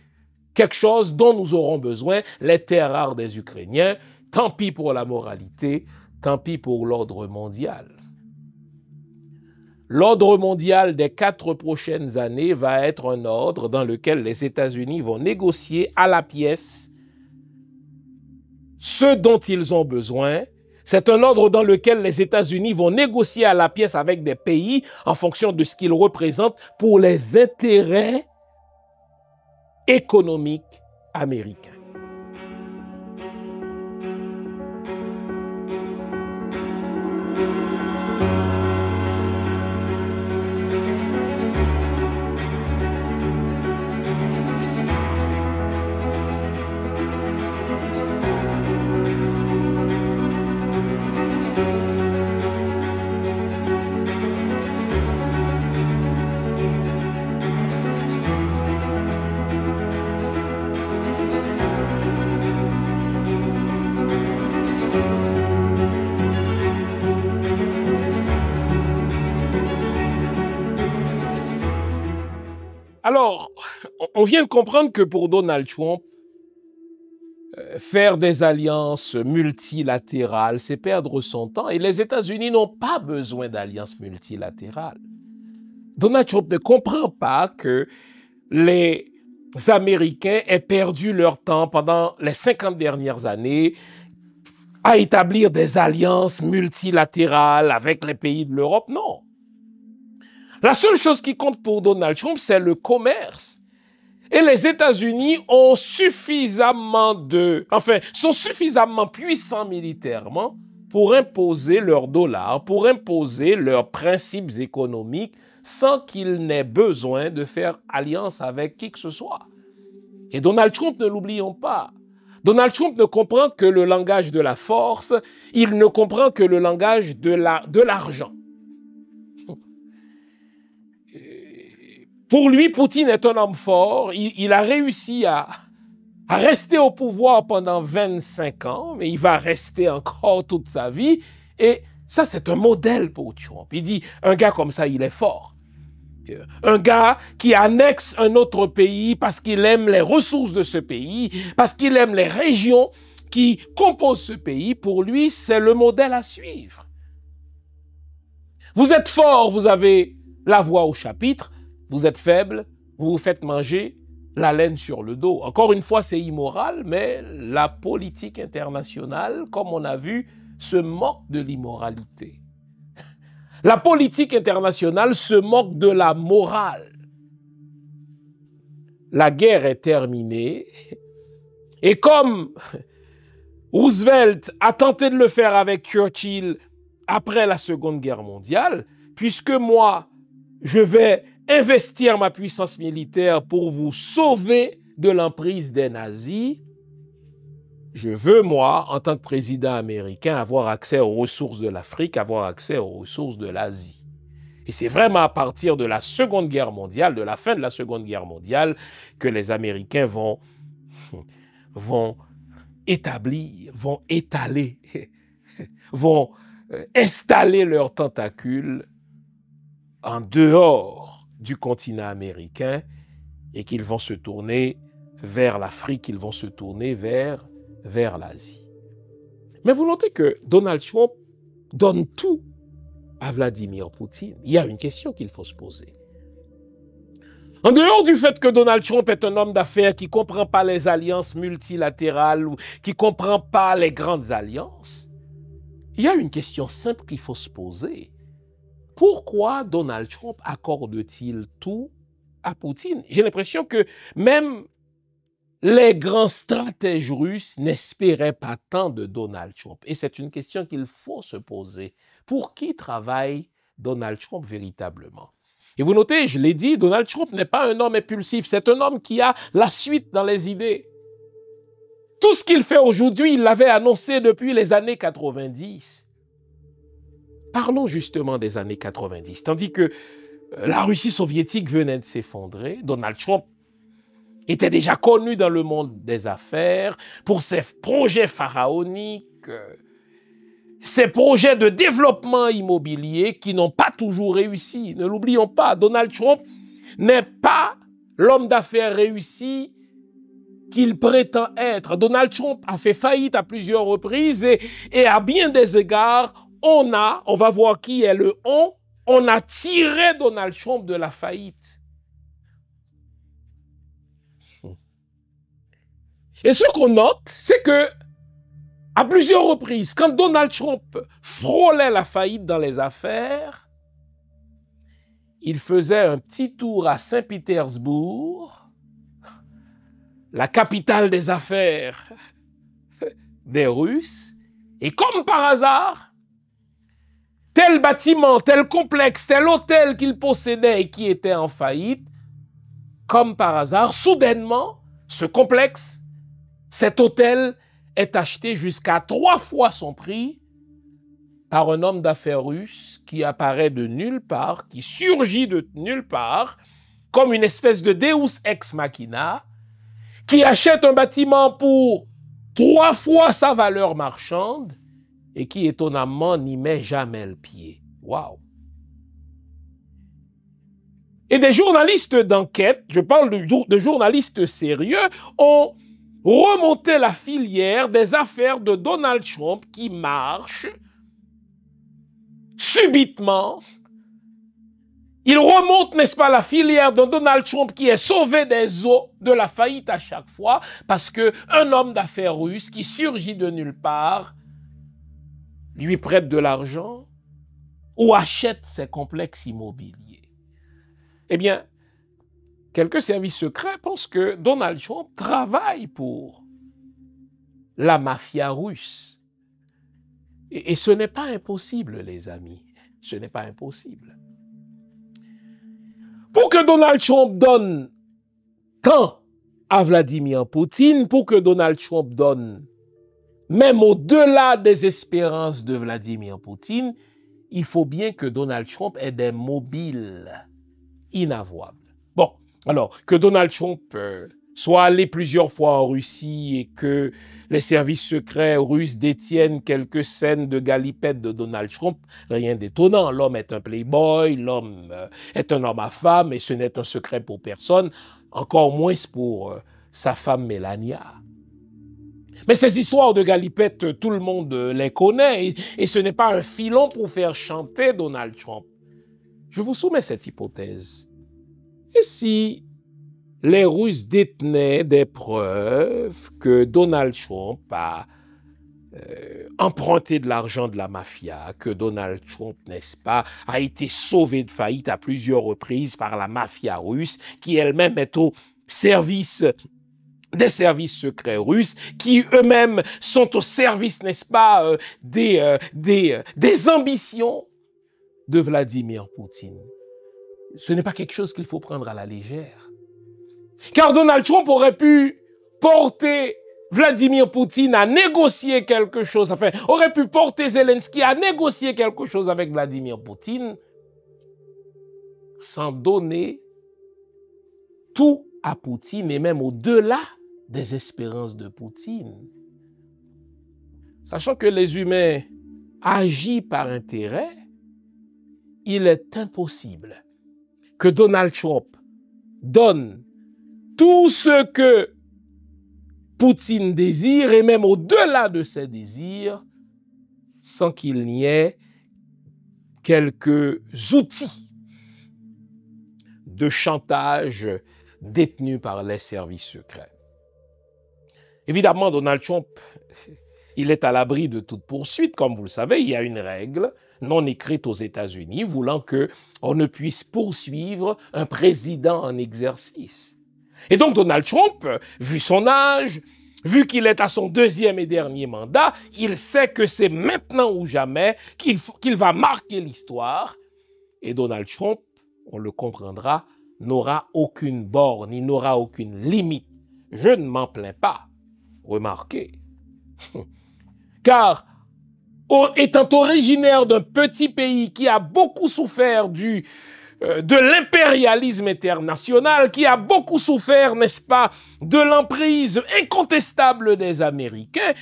quelque chose dont nous aurons besoin, les terres rares des Ukrainiens. Tant pis pour la moralité, tant pis pour l'ordre mondial. L'ordre mondial des 4 prochaines années va être un ordre dans lequel les États-Unis vont négocier à la pièce ce dont ils ont besoin. C'est un ordre dans lequel les États-Unis vont négocier à la pièce avec des pays en fonction de ce qu'ils représentent pour les intérêts économiques américains. Alors, on vient de comprendre que pour Donald Trump, faire des alliances multilatérales, c'est perdre son temps. Et les États-Unis n'ont pas besoin d'alliances multilatérales. Donald Trump ne comprend pas que les Américains aient perdu leur temps pendant les 50 dernières années à établir des alliances multilatérales avec les pays de l'Europe. Non. La seule chose qui compte pour Donald Trump, c'est le commerce. Et les États-Unis ont sont suffisamment puissants militairement pour imposer leur dollar, pour imposer leurs principes économiques sans qu'ils n'aient besoin de faire alliance avec qui que ce soit. Et Donald Trump, ne l'oublions pas, Donald Trump ne comprend que le langage de la force, il ne comprend que le langage de l'argent. Pour lui, Poutine est un homme fort. Il a réussi à rester au pouvoir pendant 25 ans, mais il va rester encore toute sa vie. Et ça, c'est un modèle pour Trump. Il dit, un gars comme ça, il est fort. Un gars qui annexe un autre pays parce qu'il aime les ressources de ce pays, parce qu'il aime les régions qui composent ce pays, pour lui, c'est le modèle à suivre. Vous êtes fort, vous avez la voix au chapitre. Vous êtes faible, vous vous faites manger la laine sur le dos. Encore une fois, c'est immoral, mais la politique internationale, comme on a vu, se moque de l'immoralité. La politique internationale se moque de la morale. La guerre est terminée. Et comme Roosevelt a tenté de le faire avec Churchill après la Seconde Guerre mondiale, puisque moi, je vais investir ma puissance militaire pour vous sauver de l'emprise des nazis, je veux, moi, en tant que président américain, avoir accès aux ressources de l'Afrique, avoir accès aux ressources de l'Asie. Et c'est vraiment à partir de la Seconde Guerre mondiale, de la fin de la Seconde Guerre mondiale, que les Américains vont établir, vont étaler, vont installer leurs tentacules en dehors du continent américain et qu'ils vont se tourner vers l'Afrique, qu'ils vont se tourner vers l'Asie. Mais vous notez que Donald Trump donne tout à Vladimir Poutine. Il y a une question qu'il faut se poser. En dehors du fait que Donald Trump est un homme d'affaires qui ne comprend pas les alliances multilatérales ou qui ne comprend pas les grandes alliances, il y a une question simple qu'il faut se poser. Pourquoi Donald Trump accorde-t-il tout à Poutine? J'ai l'impression que même les grands stratèges russes n'espéraient pas tant de Donald Trump. Et c'est une question qu'il faut se poser. Pour qui travaille Donald Trump véritablement? Et vous notez, je l'ai dit, Donald Trump n'est pas un homme impulsif, c'est un homme qui a la suite dans les idées. Tout ce qu'il fait aujourd'hui, il l'avait annoncé depuis les années 90. Parlons justement des années 90. Tandis que la Russie soviétique venait de s'effondrer, Donald Trump était déjà connu dans le monde des affaires pour ses projets pharaoniques, ses projets de développement immobilier qui n'ont pas toujours réussi. Ne l'oublions pas, Donald Trump n'est pas l'homme d'affaires réussi qu'il prétend être. Donald Trump a fait faillite à plusieurs reprises et à bien des égards, on va voir qui est le on a tiré Donald Trump de la faillite. Et ce qu'on note, c'est que à plusieurs reprises, quand Donald Trump frôlait la faillite dans les affaires, il faisait un petit tour à Saint-Pétersbourg, la capitale des affaires des Russes, et comme par hasard, tel bâtiment, tel complexe, tel hôtel qu'il possédait et qui était en faillite, comme par hasard, soudainement, ce complexe, cet hôtel est acheté jusqu'à 3 fois son prix par un homme d'affaires russe qui apparaît de nulle part, qui surgit de nulle part, comme une espèce de Deus ex machina, qui achète un bâtiment pour 3 fois sa valeur marchande et qui, étonnamment, n'y met jamais le pied. Waouh! Et des journalistes d'enquête, je parle de journalistes sérieux, ont remonté la filière des affaires de Donald Trump qui marchent subitement. Ils remontent, n'est-ce pas, la filière de Donald Trump qui est sauvé des eaux de la faillite à chaque fois parce qu'un homme d'affaires russe qui surgit de nulle part lui prête de l'argent ou achète ses complexes immobiliers. Eh bien, quelques services secrets pensent que Donald Trump travaille pour la mafia russe. Et ce n'est pas impossible, les amis. Ce n'est pas impossible. Pour que Donald Trump donne tant à Vladimir Poutine, pour que Donald Trump donne même au-delà des espérances de Vladimir Poutine, il faut bien que Donald Trump ait des mobiles inavouables. Bon, alors, que Donald Trump soit allé plusieurs fois en Russie et que les services secrets russes détiennent quelques scènes de galipette de Donald Trump, rien d'étonnant. L'homme est un playboy, l'homme est un homme à femme et ce n'est un secret pour personne, encore moins pour sa femme Melania. Mais ces histoires de galipette, tout le monde les connaît et ce n'est pas un filon pour faire chanter Donald Trump. Je vous soumets cette hypothèse. Et si les Russes détenaient des preuves que Donald Trump a emprunté de l'argent de la mafia, que Donald Trump, n'est-ce pas, a été sauvé de faillite à plusieurs reprises par la mafia russe, qui elle-même est au service des services secrets russes, qui eux-mêmes sont au service, n'est-ce pas, des ambitions de Vladimir Poutine. Ce n'est pas quelque chose qu'il faut prendre à la légère. Car Donald Trump aurait pu porter Vladimir Poutine à négocier quelque chose, enfin, aurait pu porter Zelensky à négocier quelque chose avec Vladimir Poutine sans donner tout à Poutine et même au-delà des espérances de Poutine. Sachant que les humains agissent par intérêt, il est impossible que Donald Trump donne tout ce que Poutine désire et même au-delà de ses désirs sans qu'il n'y ait quelques outils de chantage détenus par les services secrets. Évidemment, Donald Trump, il est à l'abri de toute poursuite. Comme vous le savez, il y a une règle non écrite aux États-Unis voulant qu'on ne puisse poursuivre un président en exercice. Et donc Donald Trump, vu son âge, vu qu'il est à son deuxième et dernier mandat, il sait que c'est maintenant ou jamais qu'il va marquer l'histoire. Et Donald Trump, on le comprendra, n'aura aucune borne, il n'aura aucune limite. Je ne m'en plains pas. Remarquez. Car, étant originaire d'un petit pays qui a beaucoup souffert de l'impérialisme international, qui a beaucoup souffert, n'est-ce pas, de l'emprise incontestable des Américains,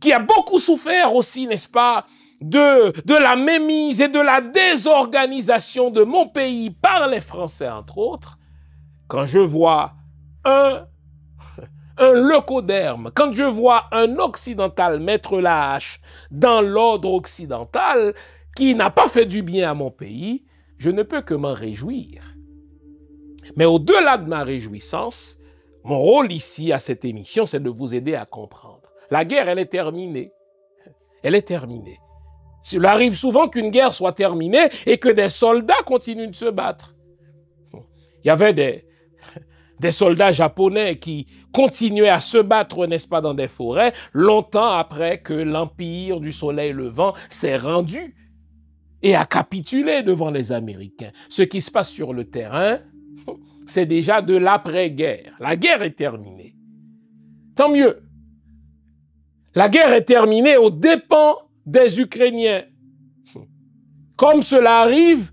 qui a beaucoup souffert aussi, n'est-ce pas, de la mémise et de la désorganisation de mon pays par les Français, entre autres, quand je vois un leucoderme, quand je vois un occidental mettre la hache dans l'ordre occidental qui n'a pas fait du bien à mon pays, je ne peux que m'en réjouir. Mais au-delà de ma réjouissance, mon rôle ici à cette émission, c'est de vous aider à comprendre. La guerre, elle est terminée. Elle est terminée. Il arrive souvent qu'une guerre soit terminée et que des soldats continuent de se battre. Il y avait des soldats japonais qui continuaient à se battre, n'est-ce pas, dans des forêts, longtemps après que l'empire du soleil levant s'est rendu et a capitulé devant les Américains. Ce qui se passe sur le terrain, c'est déjà de l'après-guerre. La guerre est terminée. Tant mieux. La guerre est terminée aux dépens des Ukrainiens. Comme cela arrive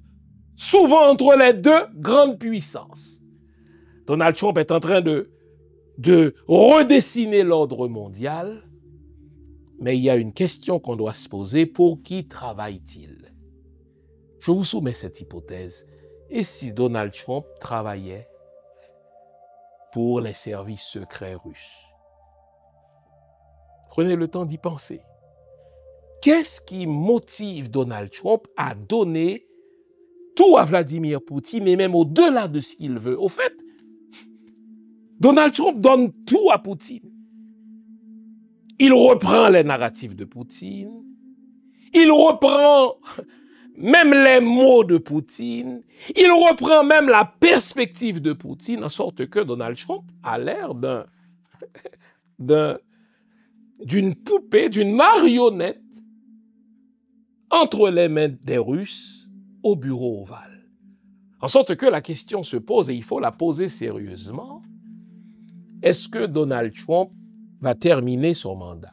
souvent entre les deux grandes puissances. Donald Trump est en train de redessiner l'ordre mondial, mais il y a une question qu'on doit se poser: pour qui travaille-t-il? Je vous soumets cette hypothèse. Et si Donald Trump travaillait pour les services secrets russes? Prenez le temps d'y penser. Qu'est-ce qui motive Donald Trump à donner tout à Vladimir Poutine et même au-delà de ce qu'il veut? Au fait, Donald Trump donne tout à Poutine. Il reprend les narratifs de Poutine. Il reprend même les mots de Poutine, il reprend même la perspective de Poutine, en sorte que Donald Trump a l'air d'une poupée, d'une marionnette entre les mains des Russes au bureau ovale. En sorte que la question se pose, et il faut la poser sérieusement, est-ce que Donald Trump va terminer son mandat?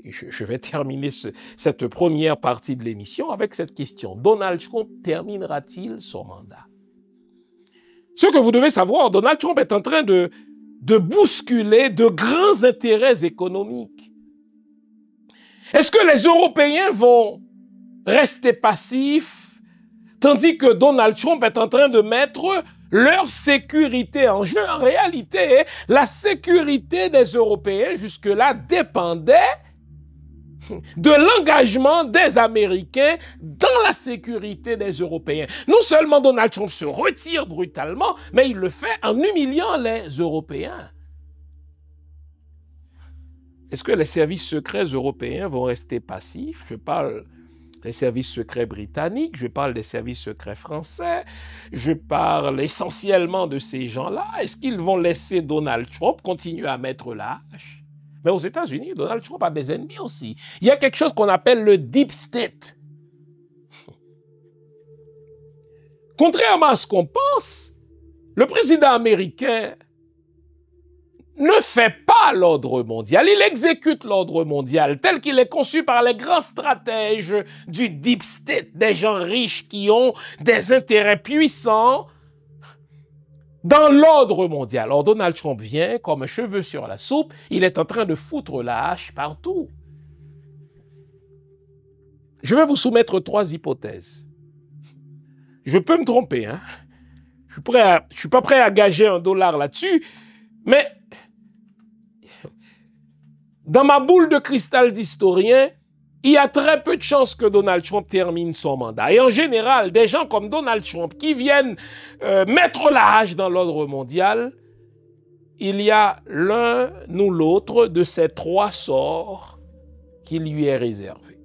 Je vais terminer cette première partie de l'émission avec cette question. Donald Trump terminera-t-il son mandat? Ce que vous devez savoir, Donald Trump est en train de bousculer de grands intérêts économiques. Est-ce que les Européens vont rester passifs tandis que Donald Trump est en train de mettre leur sécurité en jeu? En réalité, la sécurité des Européens jusque-là dépendait de l'engagement des Américains dans la sécurité des Européens. Non seulement Donald Trump se retire brutalement, mais il le fait en humiliant les Européens. Est-ce que les services secrets européens vont rester passifs? Je parle des services secrets britanniques, je parle des services secrets français, je parle essentiellement de ces gens-là. Est-ce qu'ils vont laisser Donald Trump continuer à mettre la hache? Mais aux États-Unis, Donald Trump a des ennemis aussi. Il y a quelque chose qu'on appelle le Deep State. Contrairement à ce qu'on pense, le président américain ne fait pas l'ordre mondial. Il exécute l'ordre mondial tel qu'il est conçu par les grands stratèges du Deep State, des gens riches qui ont des intérêts puissants dans l'ordre mondial. Alors Donald Trump vient comme un cheveu sur la soupe, il est en train de foutre la hache partout. Je vais vous soumettre 3 hypothèses. Je peux me tromper, hein? Je suis pas prêt à gager $1 là-dessus, mais dans ma boule de cristal d'historien, il y a très peu de chances que Donald Trump termine son mandat. Et en général, des gens comme Donald Trump qui viennent mettre la hache dans l'ordre mondial, il y a l'un ou l'autre de ces 3 sorts qui lui est réservé.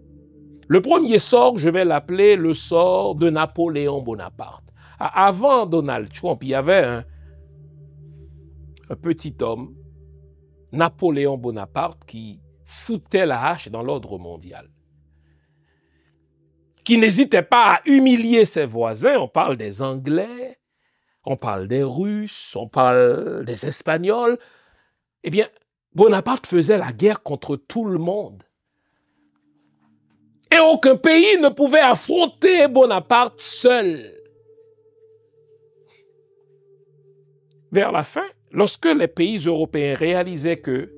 Le premier sort, je vais l'appeler le sort de Napoléon Bonaparte. Avant Donald Trump, il y avait un petit homme, Napoléon Bonaparte, qui foutait la hache dans l'ordre mondial, qui n'hésitait pas à humilier ses voisins. On parle des Anglais, on parle des Russes, on parle des Espagnols. Eh bien, Bonaparte faisait la guerre contre tout le monde. Et aucun pays ne pouvait affronter Bonaparte seul. Vers la fin, lorsque les pays européens réalisaient que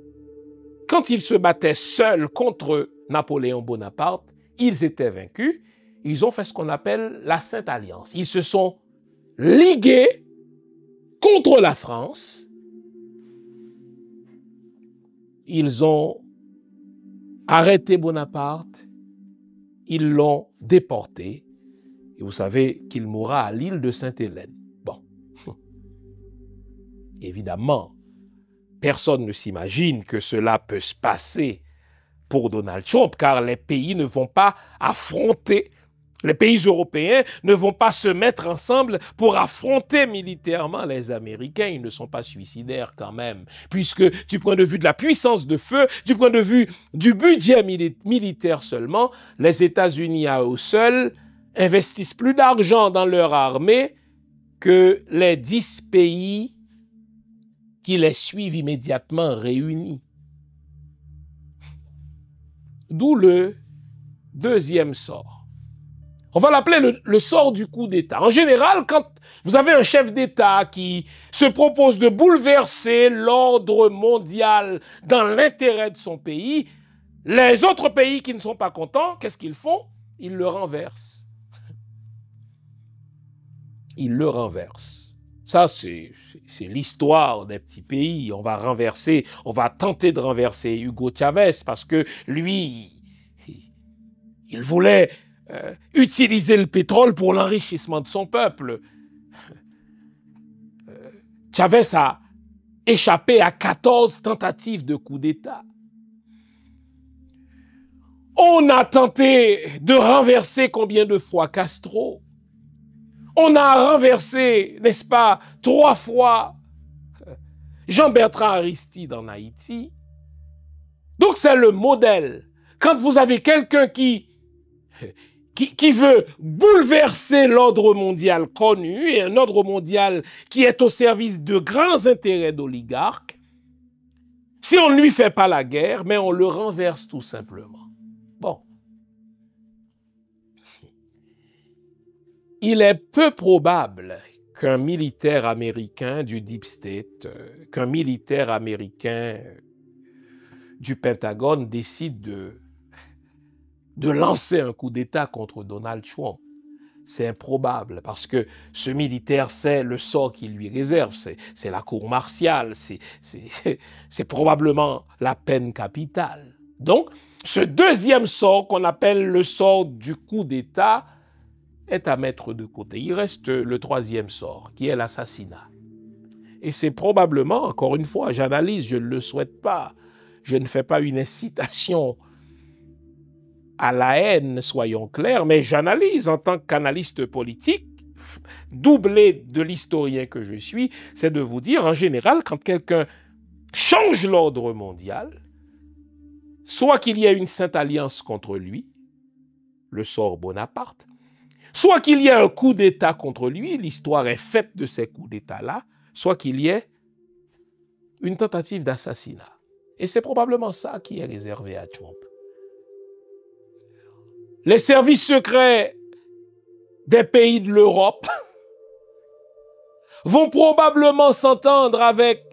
quand ils se battaient seuls contre Napoléon Bonaparte, ils étaient vaincus, ils ont fait ce qu'on appelle la Sainte Alliance. Ils se sont ligués contre la France. Ils ont arrêté Bonaparte, ils l'ont déporté, et vous savez qu'il mourra à l'île de Sainte-Hélène. Bon. Évidemment, personne ne s'imagine que cela peut se passer pour Donald Trump, car les pays ne vont pas affronter, les pays européens ne vont pas se mettre ensemble pour affronter militairement les Américains. Ils ne sont pas suicidaires quand même, puisque du point de vue de la puissance de feu, du point de vue du budget militaire seulement, les États-Unis à eux seuls investissent plus d'argent dans leur armée que les 10 pays qui les suivent immédiatement réunis. D'où le deuxième sort. On va l'appeler le sort du coup d'État. En général, quand vous avez un chef d'État qui se propose de bouleverser l'ordre mondial dans l'intérêt de son pays, les autres pays qui ne sont pas contents, qu'est-ce qu'ils font? Ils le renversent. Ils le renversent. Ça, c'est l'histoire des petits pays. On va tenter de renverser Hugo Chavez parce que lui, il voulait utiliser le pétrole pour l'enrichissement de son peuple. Chavez a échappé à 14 tentatives de coup d'État. On a tenté de renverser combien de fois Castro? On a renversé, n'est-ce pas, 3 fois Jean-Bertrand Aristide en Haïti. Donc c'est le modèle. Quand vous avez quelqu'un qui veut bouleverser l'ordre mondial connu et un ordre mondial qui est au service de grands intérêts d'oligarques, si on ne lui fait pas la guerre, mais on le renverse tout simplement. Bon. Il est peu probable qu'un militaire américain du Deep State, qu'un militaire américain du Pentagone décide de lancer un coup d'État contre Donald Trump. C'est improbable parce que ce militaire sait le sort qu'il lui réserve. C'est la cour martiale, c'est probablement la peine capitale. Donc, ce deuxième sort qu'on appelle le sort du coup d'État est à mettre de côté. Il reste le troisième sort, qui est l'assassinat. Et c'est probablement, encore une fois, j'analyse, je ne le souhaite pas, je ne fais pas une incitation à la haine, soyons clairs, mais j'analyse en tant qu'analyste politique, doublé de l'historien que je suis, c'est de vous dire, en général, quand quelqu'un change l'ordre mondial, soit qu'il y ait une sainte alliance contre lui, le sort Bonaparte, soit qu'il y ait un coup d'État contre lui, l'histoire est faite de ces coups d'État-là, soit qu'il y ait une tentative d'assassinat. Et c'est probablement ça qui est réservé à Trump. Les services secrets des pays de l'Europe vont probablement s'entendre avec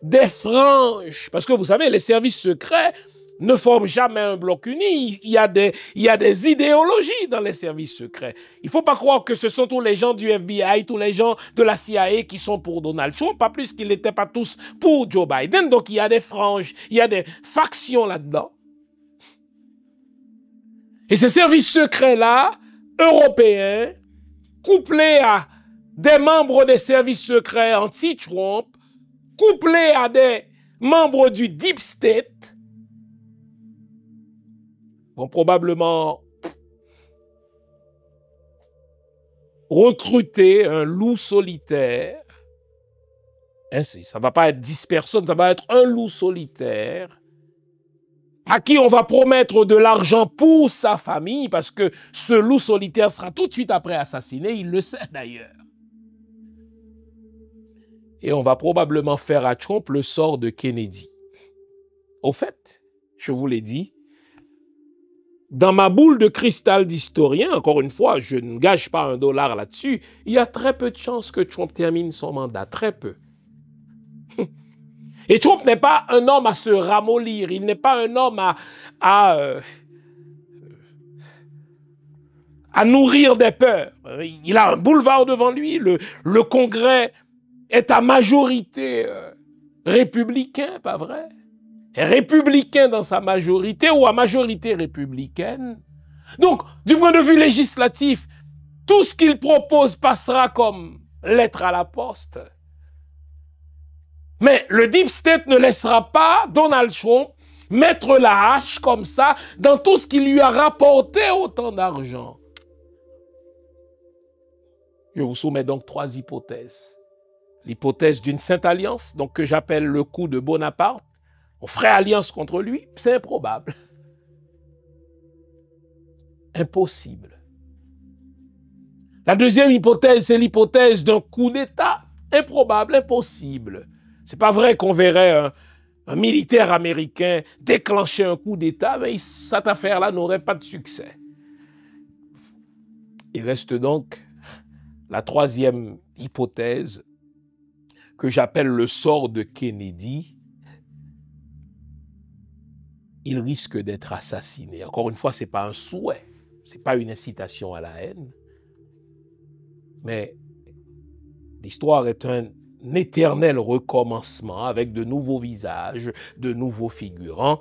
des franges, parce que vous savez, les services secrets ne forment jamais un bloc uni. Il y a des idéologies dans les services secrets. Il ne faut pas croire que ce sont tous les gens du FBI, tous les gens de la CIA qui sont pour Donald Trump, pas plus qu'ils n'étaient pas tous pour Joe Biden. Donc il y a des franges, il y a des factions là-dedans. Et ces services secrets-là, européens, couplés à des membres des services secrets anti-Trump, couplés à des membres du Deep State, vont probablement recruter un loup solitaire. Ainsi, ça ne va pas être 10 personnes, ça va être un loup solitaire à qui on va promettre de l'argent pour sa famille, parce que ce loup solitaire sera tout de suite après assassiné, il le sait d'ailleurs. Et on va probablement faire à Trump le sort de Kennedy. Au fait, je vous l'ai dit, dans ma boule de cristal d'historien, encore une fois, je ne gage pas $1 là-dessus, il y a très peu de chances que Trump termine son mandat, très peu. Et Trump n'est pas un homme à se ramollir, il n'est pas un homme à nourrir des peurs. Il a un boulevard devant lui, le Congrès est à majorité républicain, pas vrai? Républicain dans sa majorité ou à majorité républicaine. Donc, du point de vue législatif, tout ce qu'il propose passera comme lettre à la poste. Mais le Deep State ne laissera pas Donald Trump mettre la hache comme ça dans tout ce qui lui a rapporté autant d'argent. Je vous soumets donc 3 hypothèses. L'hypothèse d'une sainte alliance, donc que j'appelle le coup de Bonaparte. On ferait alliance contre lui, c'est improbable. Impossible. La deuxième hypothèse, c'est l'hypothèse d'un coup d'État. Improbable, impossible. C'est pas vrai qu'on verrait un militaire américain déclencher un coup d'État, mais cette affaire-là n'aurait pas de succès. Il reste donc la troisième hypothèse que j'appelle le sort de Kennedy. Il risque d'être assassiné. Encore une fois, ce n'est pas un souhait, ce n'est pas une incitation à la haine, mais l'histoire est un éternel recommencement avec de nouveaux visages, de nouveaux figurants.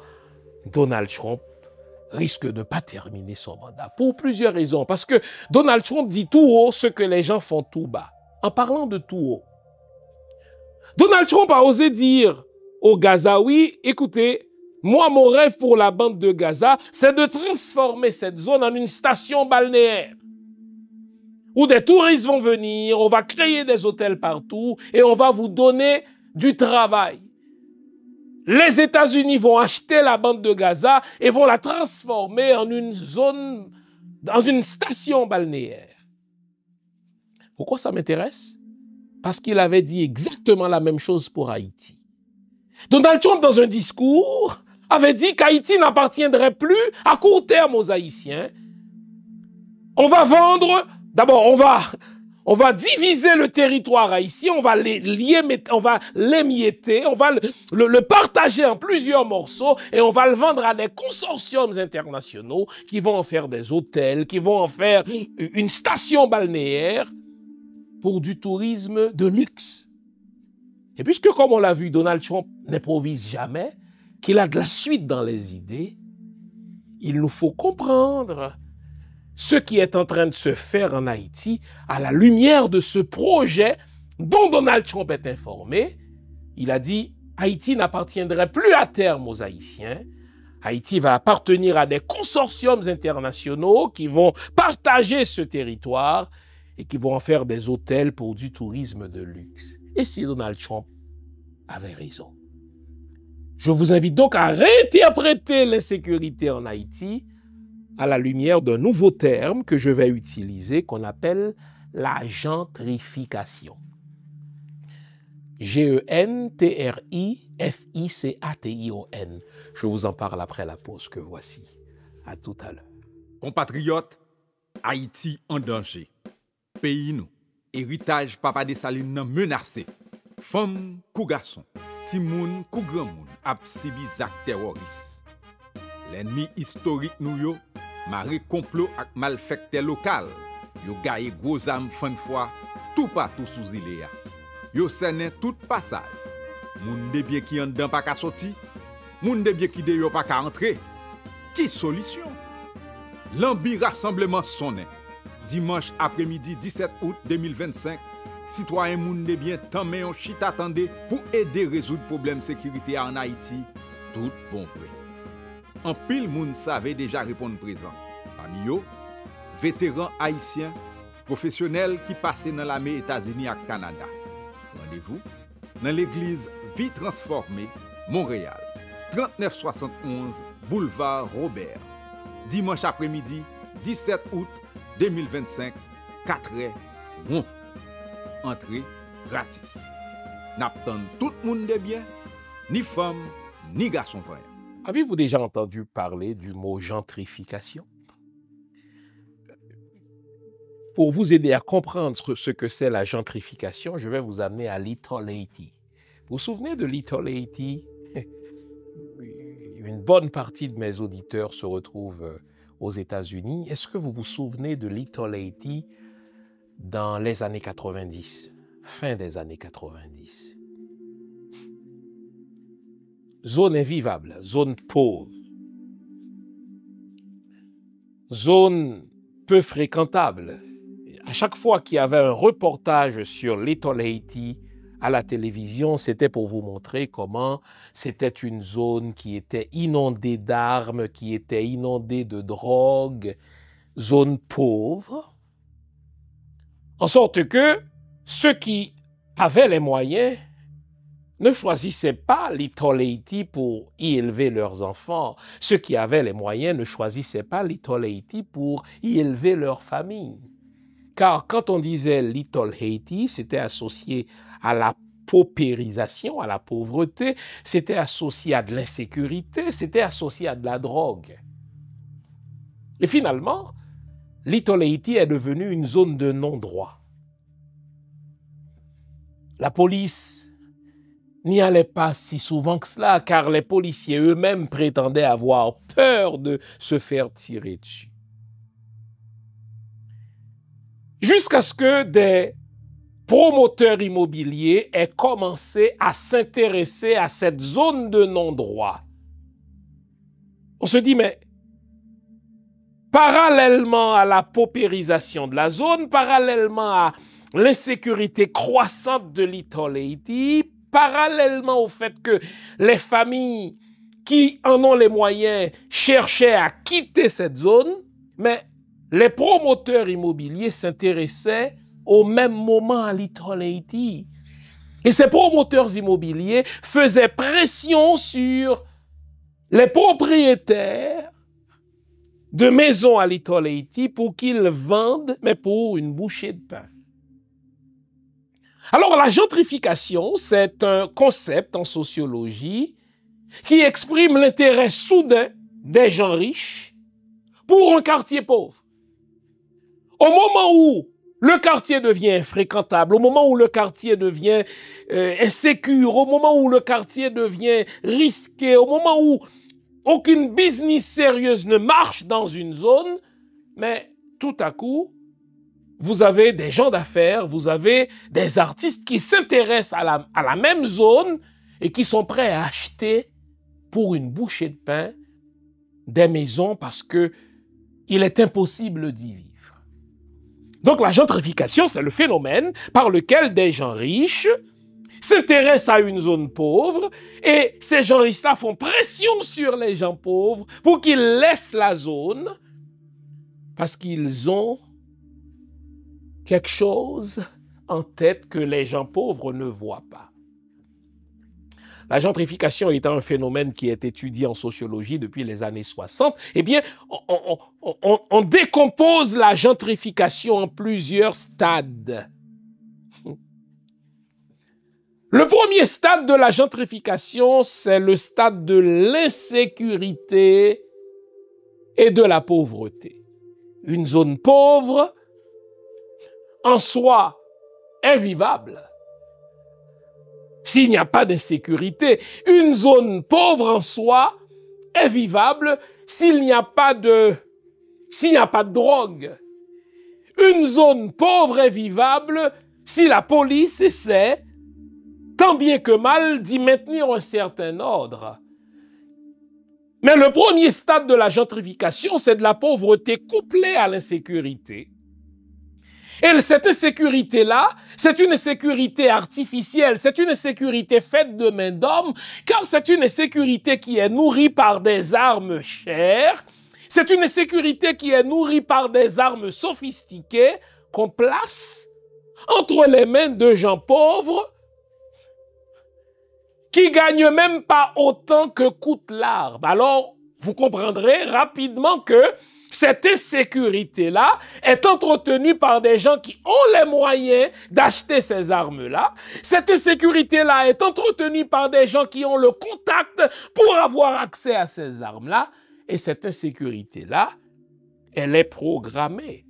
Donald Trump risque de ne pas terminer son mandat pour plusieurs raisons. Parce que Donald Trump dit tout haut ce que les gens font tout bas. En parlant de tout haut, Donald Trump a osé dire aux Gazaouis, écoutez, Moi, mon rêve pour la bande de Gaza, c'est de transformer cette zone en une station balnéaire où des touristes vont venir, on va créer des hôtels partout et on va vous donner du travail. Les États-Unis vont acheter la bande de Gaza et vont la transformer en une zone, dans une station balnéaire. Pourquoi ça m'intéresse? Parce qu'il avait dit exactement la même chose pour Haïti. Donald Trump, dans un discours, avait dit qu'Haïti n'appartiendrait plus à court terme aux Haïtiens. On va vendre, d'abord on va diviser le territoire haïtien, on va l'émietter, on va le partager en plusieurs morceaux et on va le vendre à des consortiums internationaux qui vont en faire des hôtels, qui vont en faire une station balnéaire pour du tourisme de luxe. Et puisque, comme on l'a vu, Donald Trump n'improvise jamais, qu'il a de la suite dans les idées, il nous faut comprendre ce qui est en train de se faire en Haïti à la lumière de ce projet dont Donald Trump est informé. Il a dit « Haïti n'appartiendrait plus à terme aux Haïtiens. Haïti va appartenir à des consortiums internationaux qui vont partager ce territoire et qui vont en faire des hôtels pour du tourisme de luxe. » Et si Donald Trump avait raison? Je vous invite donc à réinterpréter l'insécurité en Haïti à la lumière d'un nouveau terme que je vais utiliser, qu'on appelle la gentrification. Gentrification. Je vous en parle après la pause que voici. À tout à l'heure. Compatriotes, Haïti en danger. Pays nous, héritage Papa Dessalines nan menacé. Femmes, kou garçon, timoun, kou grand moun, ap sibi zak terroriste. L'ennemi historique nou yo, maré complot ak malfecté local, yo gaye gros âme fan fois, tout partout sous île ya. Yo sene tout passage. Moun de bien qui en dedans pas ka sorti, moun de bien qui de yo pas ka entrer. Qui solution? L'ambi rassemblement sonné. Dimanche après-midi 17 août 2025, citoyen moun de bien tant mais on chita attendé pour aider résoudre problème sécurité en Haïti, tout bon vrai. En pile moun savait déjà répondre présent. Parmi eux, vétérans haïtiens, professionnels qui passaient dans l'armée États-Unis et Canada. Rendez-vous dans l'église Vie Transformée, Montréal, 3971 boulevard Robert. Dimanche après-midi, 17 août 2025, 4h, rond. Entrée gratis. N'attend tout le monde de bien, ni femme, ni garçon frère. Avez-vous déjà entendu parler du mot gentrification? Pour vous aider à comprendre ce que c'est la gentrification, je vais vous amener à Little Haiti. Vous vous souvenez de Little Haiti? Une bonne partie de mes auditeurs se retrouvent aux États-Unis. Est-ce que vous vous souvenez de Little Haiti dans les années 90, fin des années 90? Zone invivable, zone pauvre, zone peu fréquentable. À chaque fois qu'il y avait un reportage sur Little Haiti à la télévision, c'était pour vous montrer comment c'était une zone qui était inondée d'armes, qui était inondée de drogue, zone pauvre. En sorte que ceux qui avaient les moyens ne choisissaient pas Little Haiti pour y élever leurs enfants. Ceux qui avaient les moyens ne choisissaient pas Little Haiti pour y élever leurs familles. Car quand on disait Little Haiti, c'était associé à la paupérisation, à la pauvreté, c'était associé à de l'insécurité, c'était associé à de la drogue. Et finalement, Little Haiti est devenu une zone de non-droit. La police n'y allait pas si souvent que cela, car les policiers eux-mêmes prétendaient avoir peur de se faire tirer dessus. Jusqu'à ce que des promoteurs immobiliers aient commencé à s'intéresser à cette zone de non-droit. On se dit, mais parallèlement à la paupérisation de la zone, parallèlement à l'insécurité croissante de Little Haiti, parallèlement au fait que les familles qui en ont les moyens cherchaient à quitter cette zone, mais les promoteurs immobiliers s'intéressaient au même moment à Little Haiti. Et ces promoteurs immobiliers faisaient pression sur les propriétaires de maisons à Little Haiti pour qu'ils vendent, mais pour une bouchée de pain. Alors, la gentrification, c'est un concept en sociologie qui exprime l'intérêt soudain des gens riches pour un quartier pauvre. Au moment où le quartier devient infréquentable, au moment où le quartier devient insécure, au moment où le quartier devient risqué, au moment où aucune business sérieuse ne marche dans une zone, mais tout à coup, vous avez des gens d'affaires, vous avez des artistes qui s'intéressent à la même zone et qui sont prêts à acheter pour une bouchée de pain des maisons parce que il est impossible d'y vivre. Donc la gentrification, c'est le phénomène par lequel des gens riches s'intéressent à une zone pauvre et ces gens riches-là font pression sur les gens pauvres pour qu'ils laissent la zone parce qu'ils ont quelque chose en tête que les gens pauvres ne voient pas. La gentrification étant un phénomène qui est étudié en sociologie depuis les années 60, eh bien, on décompose la gentrification en plusieurs stades. Le premier stade de la gentrification, c'est le stade de l'insécurité et de la pauvreté. Une zone pauvre, en soi, est vivable s'il n'y a pas d'insécurité. Une zone pauvre en soi est vivable s'il n'y a pas de drogue. Une zone pauvre est vivable si la police essaie, tant bien que mal, d'y maintenir un certain ordre. Mais le premier stade de la gentrification, c'est de la pauvreté couplée à l'insécurité. Et cette insécurité-là, c'est une insécurité artificielle, c'est une insécurité faite de main d'homme, car c'est une insécurité qui est nourrie par des armes chères, c'est une insécurité qui est nourrie par des armes sophistiquées qu'on place entre les mains de gens pauvres qui gagnent même pas autant que coûte l'arme. Alors, vous comprendrez rapidement que cette insécurité-là est entretenue par des gens qui ont les moyens d'acheter ces armes-là. Cette insécurité-là est entretenue par des gens qui ont le contact pour avoir accès à ces armes-là. Et cette insécurité-là, elle est programmée.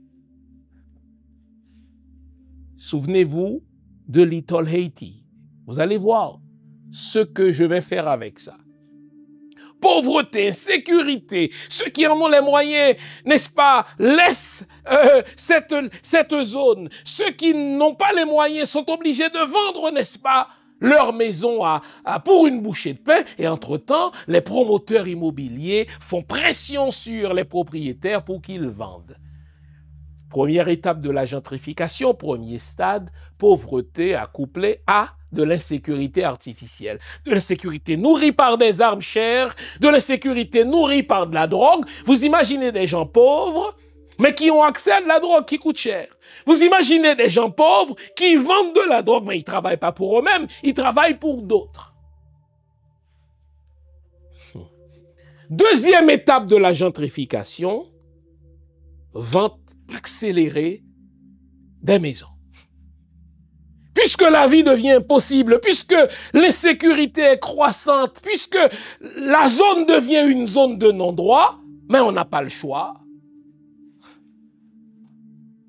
Souvenez-vous de Little Haiti. Vous allez voir ce que je vais faire avec ça. Pauvreté, insécurité, ceux qui en ont les moyens, n'est-ce pas, laissent cette zone. Ceux qui n'ont pas les moyens sont obligés de vendre, n'est-ce pas, leur maison pour une bouchée de pain. Et entre-temps, les promoteurs immobiliers font pression sur les propriétaires pour qu'ils vendent. Première étape de la gentrification, premier stade, pauvreté accouplée à de l'insécurité artificielle, de l'insécurité nourrie par des armes chères, de l'insécurité nourrie par de la drogue. Vous imaginez des gens pauvres, mais qui ont accès à de la drogue qui coûte cher. Vous imaginez des gens pauvres qui vendent de la drogue, mais ils ne travaillent pas pour eux-mêmes, ils travaillent pour d'autres. Deuxième étape de la gentrification, vente accélérée des maisons. Puisque la vie devient impossible, puisque l'insécurité est croissante, puisque la zone devient une zone de non-droit, mais on n'a pas le choix.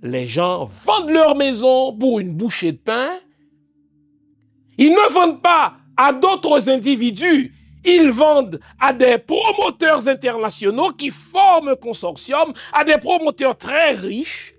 Les gens vendent leur maison pour une bouchée de pain. Ils ne vendent pas à d'autres individus, ils vendent à des promoteurs internationaux qui forment un consortium, à des promoteurs très riches,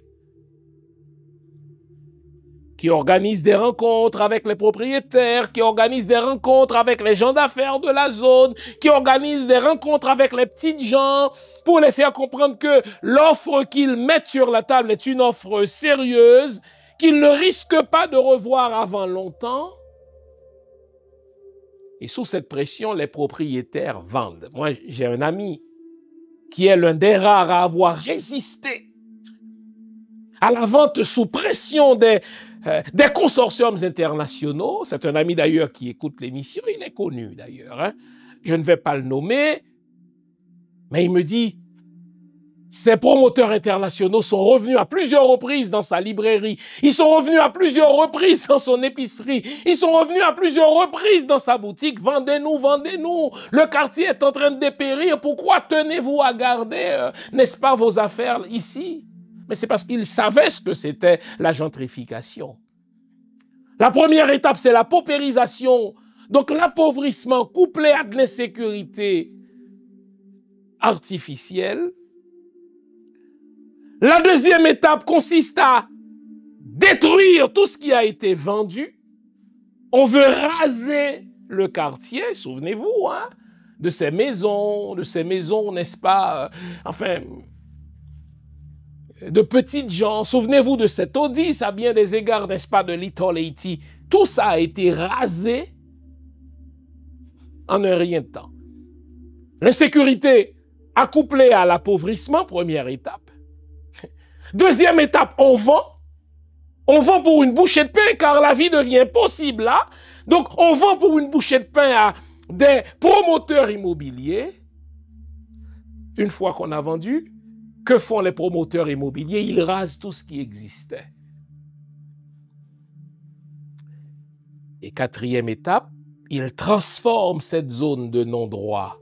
qui organisent des rencontres avec les propriétaires, qui organisent des rencontres avec les gens d'affaires de la zone, qui organisent des rencontres avec les petites gens pour les faire comprendre que l'offre qu'ils mettent sur la table est une offre sérieuse, qu'ils ne risquent pas de revoir avant longtemps. Et sous cette pression, les propriétaires vendent. Moi, j'ai un ami qui est l'un des rares à avoir résisté à la vente sous pression des consortiums internationaux. C'est un ami d'ailleurs qui écoute l'émission, il est connu d'ailleurs. Hein. Je ne vais pas le nommer, mais il me dit, ces promoteurs internationaux sont revenus à plusieurs reprises dans sa librairie. Ils sont revenus à plusieurs reprises dans son épicerie. Ils sont revenus à plusieurs reprises dans sa boutique. Vendez-nous, vendez-nous. Le quartier est en train de dépérir. Pourquoi tenez-vous à garder, n'est-ce pas, vos affaires ici? Mais c'est parce qu'ils savaient ce que c'était la gentrification. La première étape, c'est la paupérisation. Donc l'appauvrissement couplé à de l'insécurité artificielle. La deuxième étape consiste à détruire tout ce qui a été vendu. On veut raser le quartier, souvenez-vous, hein, de ces maisons, n'est-ce pas, de petites gens. Souvenez-vous de cet Audis, à bien des égards, n'est-ce pas, de Little Haiti. Tout ça a été rasé en un rien de temps. L'insécurité accouplée à l'appauvrissement, première étape. Deuxième étape, on vend. On vend pour une bouchée de pain car la vie devient possible là. Donc, on vend pour une bouchée de pain à des promoteurs immobiliers. Une fois qu'on a vendu, que font les promoteurs immobiliers? Ils rasent tout ce qui existait. Et quatrième étape, ils transforment cette zone de non-droit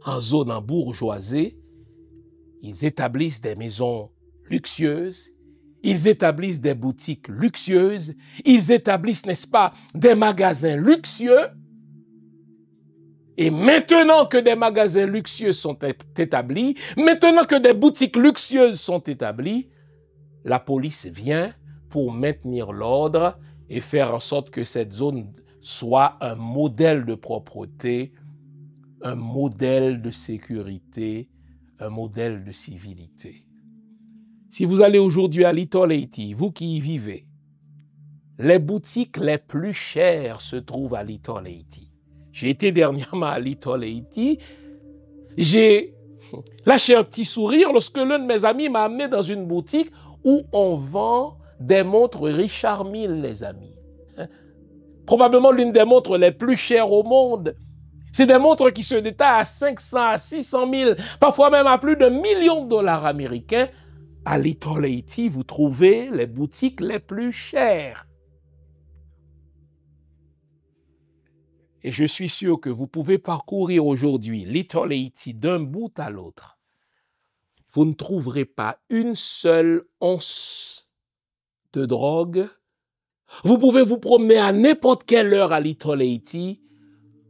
en zone embourgeoisée. Ils établissent des maisons luxueuses, ils établissent des boutiques luxueuses, ils établissent, n'est-ce pas, des magasins luxueux. Et maintenant que des magasins luxueux sont établis, maintenant que des boutiques luxueuses sont établies, la police vient pour maintenir l'ordre et faire en sorte que cette zone soit un modèle de propreté, un modèle de sécurité, un modèle de civilité. Si vous allez aujourd'hui à Little Haiti, vous qui y vivez, les boutiques les plus chères se trouvent à Little Haiti. J'ai été dernièrement à Little Haiti. J'ai lâché un petit sourire lorsque l'un de mes amis m'a amené dans une boutique où on vend des montres Richard Mille, les amis. Probablement l'une des montres les plus chères au monde. C'est des montres qui se détaillent à 500, à 600 000, parfois même à plus de millions de dollars américains. À Little Haiti, vous trouvez les boutiques les plus chères. Et je suis sûr que vous pouvez parcourir aujourd'hui Little Haiti d'un bout à l'autre. Vous ne trouverez pas une seule once de drogue. Vous pouvez vous promener à n'importe quelle heure à Little Haiti.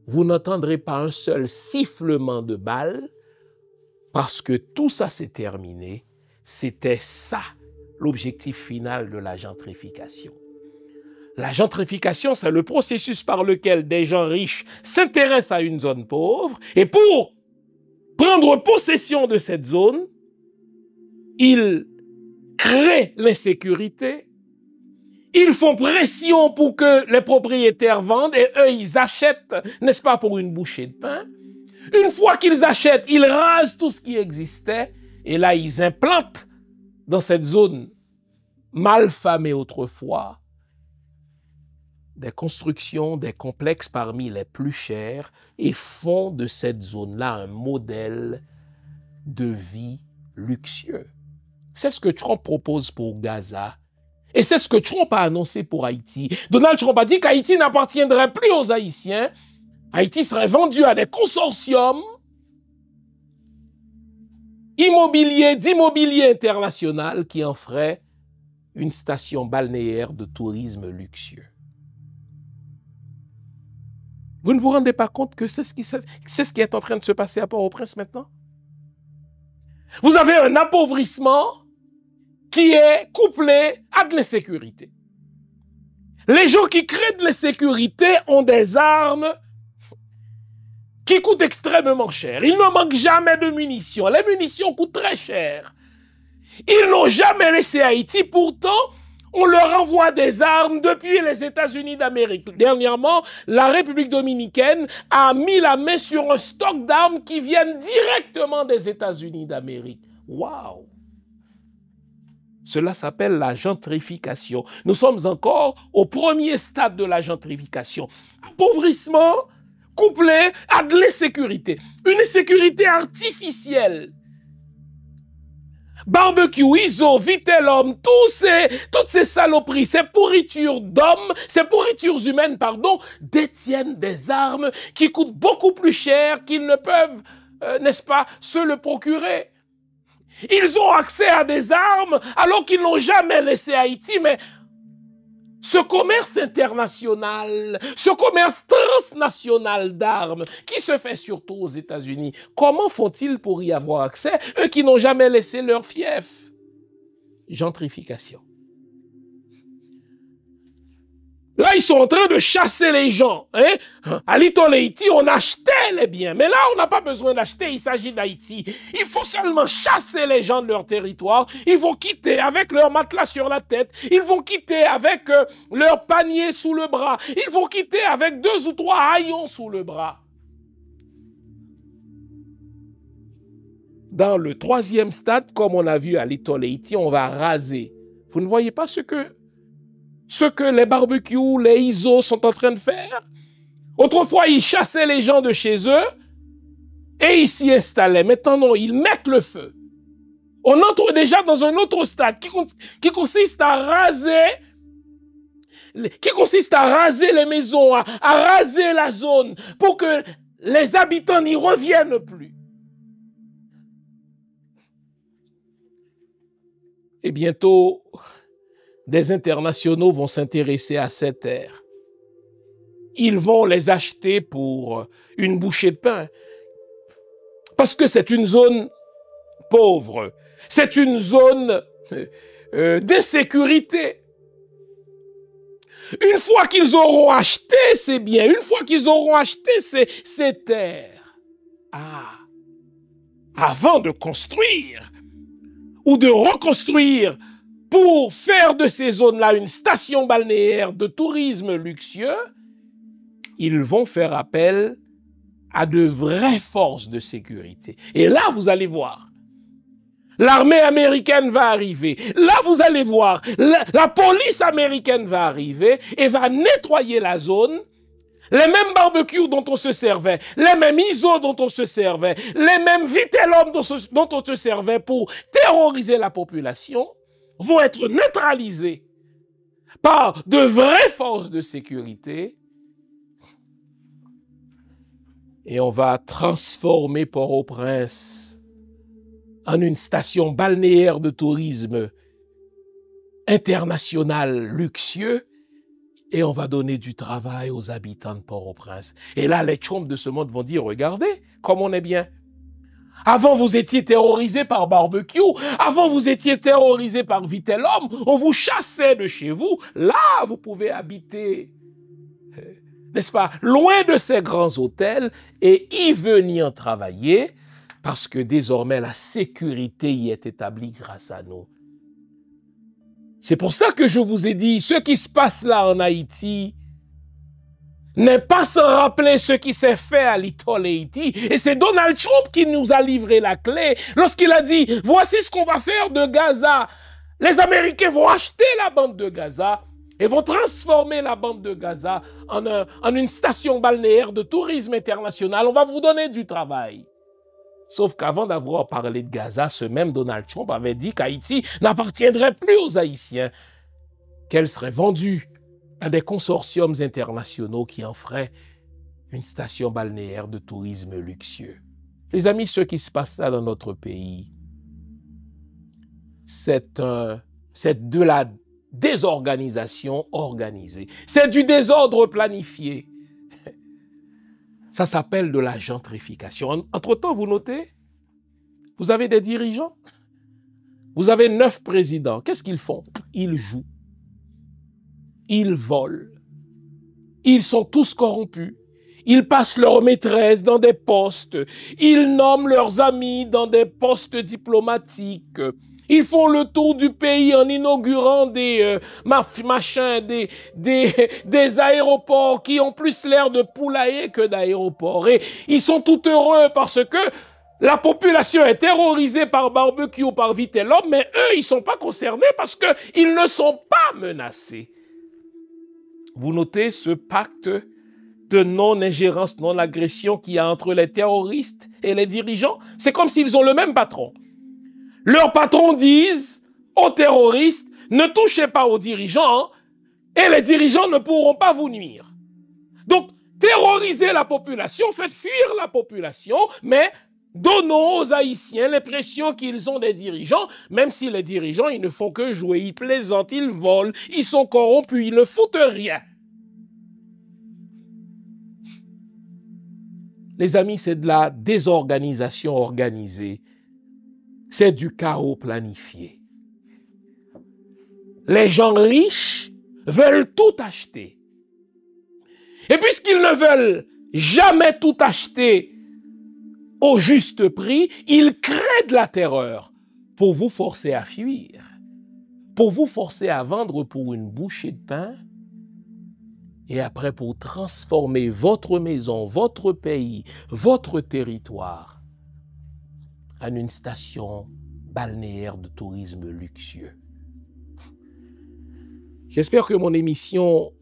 Vous n'entendrez pas un seul sifflement de balle parce que tout ça s'est terminé. C'était ça l'objectif final de la gentrification. La gentrification, c'est le processus par lequel des gens riches s'intéressent à une zone pauvre et pour prendre possession de cette zone, ils créent l'insécurité. Ils font pression pour que les propriétaires vendent et eux, ils achètent, n'est-ce pas, pour une bouchée de pain. Une fois qu'ils achètent, ils rasent tout ce qui existait et là, ils implantent dans cette zone mal famée autrefois des constructions, des complexes parmi les plus chers et font de cette zone-là un modèle de vie luxueux. C'est ce que Trump propose pour Gaza. Et c'est ce que Trump a annoncé pour Haïti. Donald Trump a dit qu'Haïti n'appartiendrait plus aux Haïtiens. Haïti serait vendu à des consortiums d'immobilier international qui en ferait une station balnéaire de tourisme luxueux. Vous ne vous rendez pas compte que c'est ce qui est en train de se passer à Port-au-Prince maintenant? Vous avez un appauvrissement qui est couplé à de l'insécurité. Les gens qui créent de l'insécurité ont des armes qui coûtent extrêmement cher. Il ne manque jamais de munitions. Les munitions coûtent très cher. Ils n'ont jamais laissé Haïti. Pourtant, On leur envoie des armes depuis les États-Unis d'Amérique. Dernièrement, la République dominicaine a mis la main sur un stock d'armes qui viennent directement des États-Unis d'Amérique. Waouh! Cela s'appelle la gentrification. Nous sommes encore au premier stade de la gentrification. Appauvrissement couplé à de l'insécurité. Une insécurité artificielle. Barbecue, ISO, Vitellum, toutes ces saloperies, ces pourritures d'hommes, ces pourritures humaines, détiennent des armes qui coûtent beaucoup plus cher qu'ils ne peuvent, n'est-ce pas, se le procurer. Ils ont accès à des armes alors qu'ils n'ont jamais laissé Haïti, mais ce commerce international, ce commerce transnational d'armes qui se fait surtout aux États-Unis, comment font-ils pour y avoir accès, eux qui n'ont jamais laissé leur fief? Gentrification. Là, ils sont en train de chasser les gens. À Litoleiti, on achetait les biens. Mais là, on n'a pas besoin d'acheter, il s'agit d'Haïti. Il faut seulement chasser les gens de leur territoire. Ils vont quitter avec leur matelas sur la tête. Ils vont quitter avec leur panier sous le bras. Ils vont quitter avec 2 ou 3 haillons sous le bras. Dans le 3e stade, comme on a vu à Litoleiti, on va raser. Vous ne voyez pas ce que les barbecues, les ISO sont en train de faire? Autrefois, ils chassaient les gens de chez eux et ils s'y installaient. Maintenant, non, ils mettent le feu. On entre déjà dans un autre stade qui consiste à raser les maisons, à raser la zone pour que les habitants n'y reviennent plus. Et bientôt, des internationaux vont s'intéresser à cette terre. Ils vont les acheter pour une bouchée de pain. Parce que c'est une zone pauvre. C'est une zone d'insécurité. Une fois qu'ils auront acheté ces biens, une fois qu'ils auront acheté ces terres, avant de construire ou de reconstruire pour faire de ces zones-là une station balnéaire de tourisme luxueux, ils vont faire appel à de vraies forces de sécurité. Et là, vous allez voir, l'armée américaine va arriver. Là, vous allez voir, la police américaine va arriver et va nettoyer la zone. Les mêmes barbecues dont on se servait, les mêmes ISO dont on se servait, les mêmes Vitellum dont on se servait pour terroriser la population, vont être neutralisés par de vraies forces de sécurité et on va transformer Port-au-Prince en une station balnéaire de tourisme international luxueux et on va donner du travail aux habitants de Port-au-Prince. Et là, les chambres de ce monde vont dire, regardez comme on est bien. Avant, vous étiez terrorisé par barbecue. Avant, vous étiez terrorisé par Vitellum. On vous chassait de chez vous. Là, vous pouvez habiter, n'est-ce pas, loin de ces grands hôtels et y venir travailler parce que désormais, la sécurité y est établie grâce à nous. C'est pour ça que je vous ai dit, ce qui se passe là en Haïti n'est pas sans rappeler ce qui s'est fait à Litoleiti. Et c'est Donald Trump qui nous a livré la clé lorsqu'il a dit, voici ce qu'on va faire de Gaza. Les Américains vont acheter la bande de Gaza et vont transformer la bande de Gaza en une station balnéaire de tourisme international. On va vous donner du travail. Sauf qu'avant d'avoir parlé de Gaza, ce même Donald Trump avait dit qu'Haïti n'appartiendrait plus aux Haïtiens, qu'elle serait vendue à des consortiums internationaux qui en feraient une station balnéaire de tourisme luxueux. Les amis, ce qui se passe là dans notre pays, c'est de la désorganisation organisée. C'est du désordre planifié. Ça s'appelle de la gentrification. Entre-temps, vous notez, vous avez des dirigeants, vous avez 9 présidents. Qu'est-ce qu'ils font? Ils jouent. Ils volent. Ils sont tous corrompus. Ils passent leurs maîtresses dans des postes. Ils nomment leurs amis dans des postes diplomatiques. Ils font le tour du pays en inaugurant des aéroports qui ont plus l'air de poulailler que d'aéroports. Et ils sont tout heureux parce que la population est terrorisée par barbecue ou par Vitellum, mais eux, ils ne sont pas concernés parce qu'ils ne sont pas menacés. Vous notez ce pacte de non-ingérence, non-agression qu'il y a entre les terroristes et les dirigeants? C'est comme s'ils ont le même patron. Leurs patrons disent aux terroristes, ne touchez pas aux dirigeants, et les dirigeants ne pourront pas vous nuire. Donc, terrorisez la population, faites fuir la population, mais donnons aux Haïtiens l'impression qu'ils ont des dirigeants, même si les dirigeants, ils ne font que jouer, ils plaisantent, ils volent, ils sont corrompus, ils ne foutent rien. Les amis, c'est de la désorganisation organisée. C'est du chaos planifié. Les gens riches veulent tout acheter. Et puisqu'ils ne veulent jamais tout acheter au juste prix, ils créent de la terreur pour vous forcer à fuir, pour vous forcer à vendre pour une bouchée de pain, et après pour transformer votre maison, votre pays, votre territoire en une station balnéaire de tourisme luxueux. J'espère que mon émission,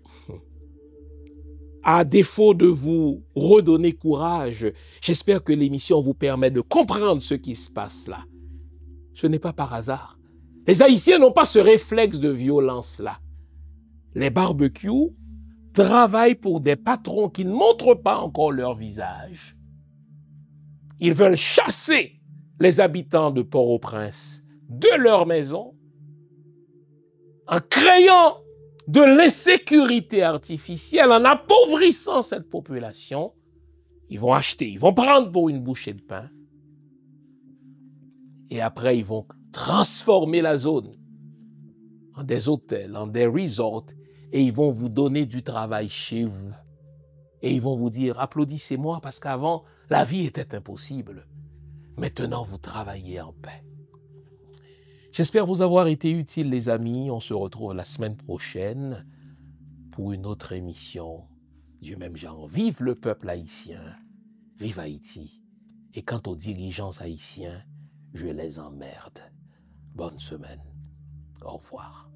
à défaut de vous redonner courage, j'espère que l'émission vous permet de comprendre ce qui se passe là. Ce n'est pas par hasard. Les Haïtiens n'ont pas ce réflexe de violence-là. Les barbecues travaillent pour des patrons qui ne montrent pas encore leur visage. Ils veulent chasser les habitants de Port-au-Prince de leur maison en créant de l'insécurité artificielle, en appauvrissant cette population. Ils vont acheter, ils vont prendre pour une bouchée de pain et après ils vont transformer la zone en des hôtels, en des resorts, et ils vont vous donner du travail chez vous. Et ils vont vous dire, applaudissez-moi parce qu'avant, la vie était impossible. Maintenant, vous travaillez en paix. J'espère vous avoir été utile, les amis. On se retrouve la semaine prochaine pour une autre émission du même genre. Vive le peuple haïtien, vive Haïti. Et quant aux dirigeants haïtiens, je les emmerde. Bonne semaine. Au revoir.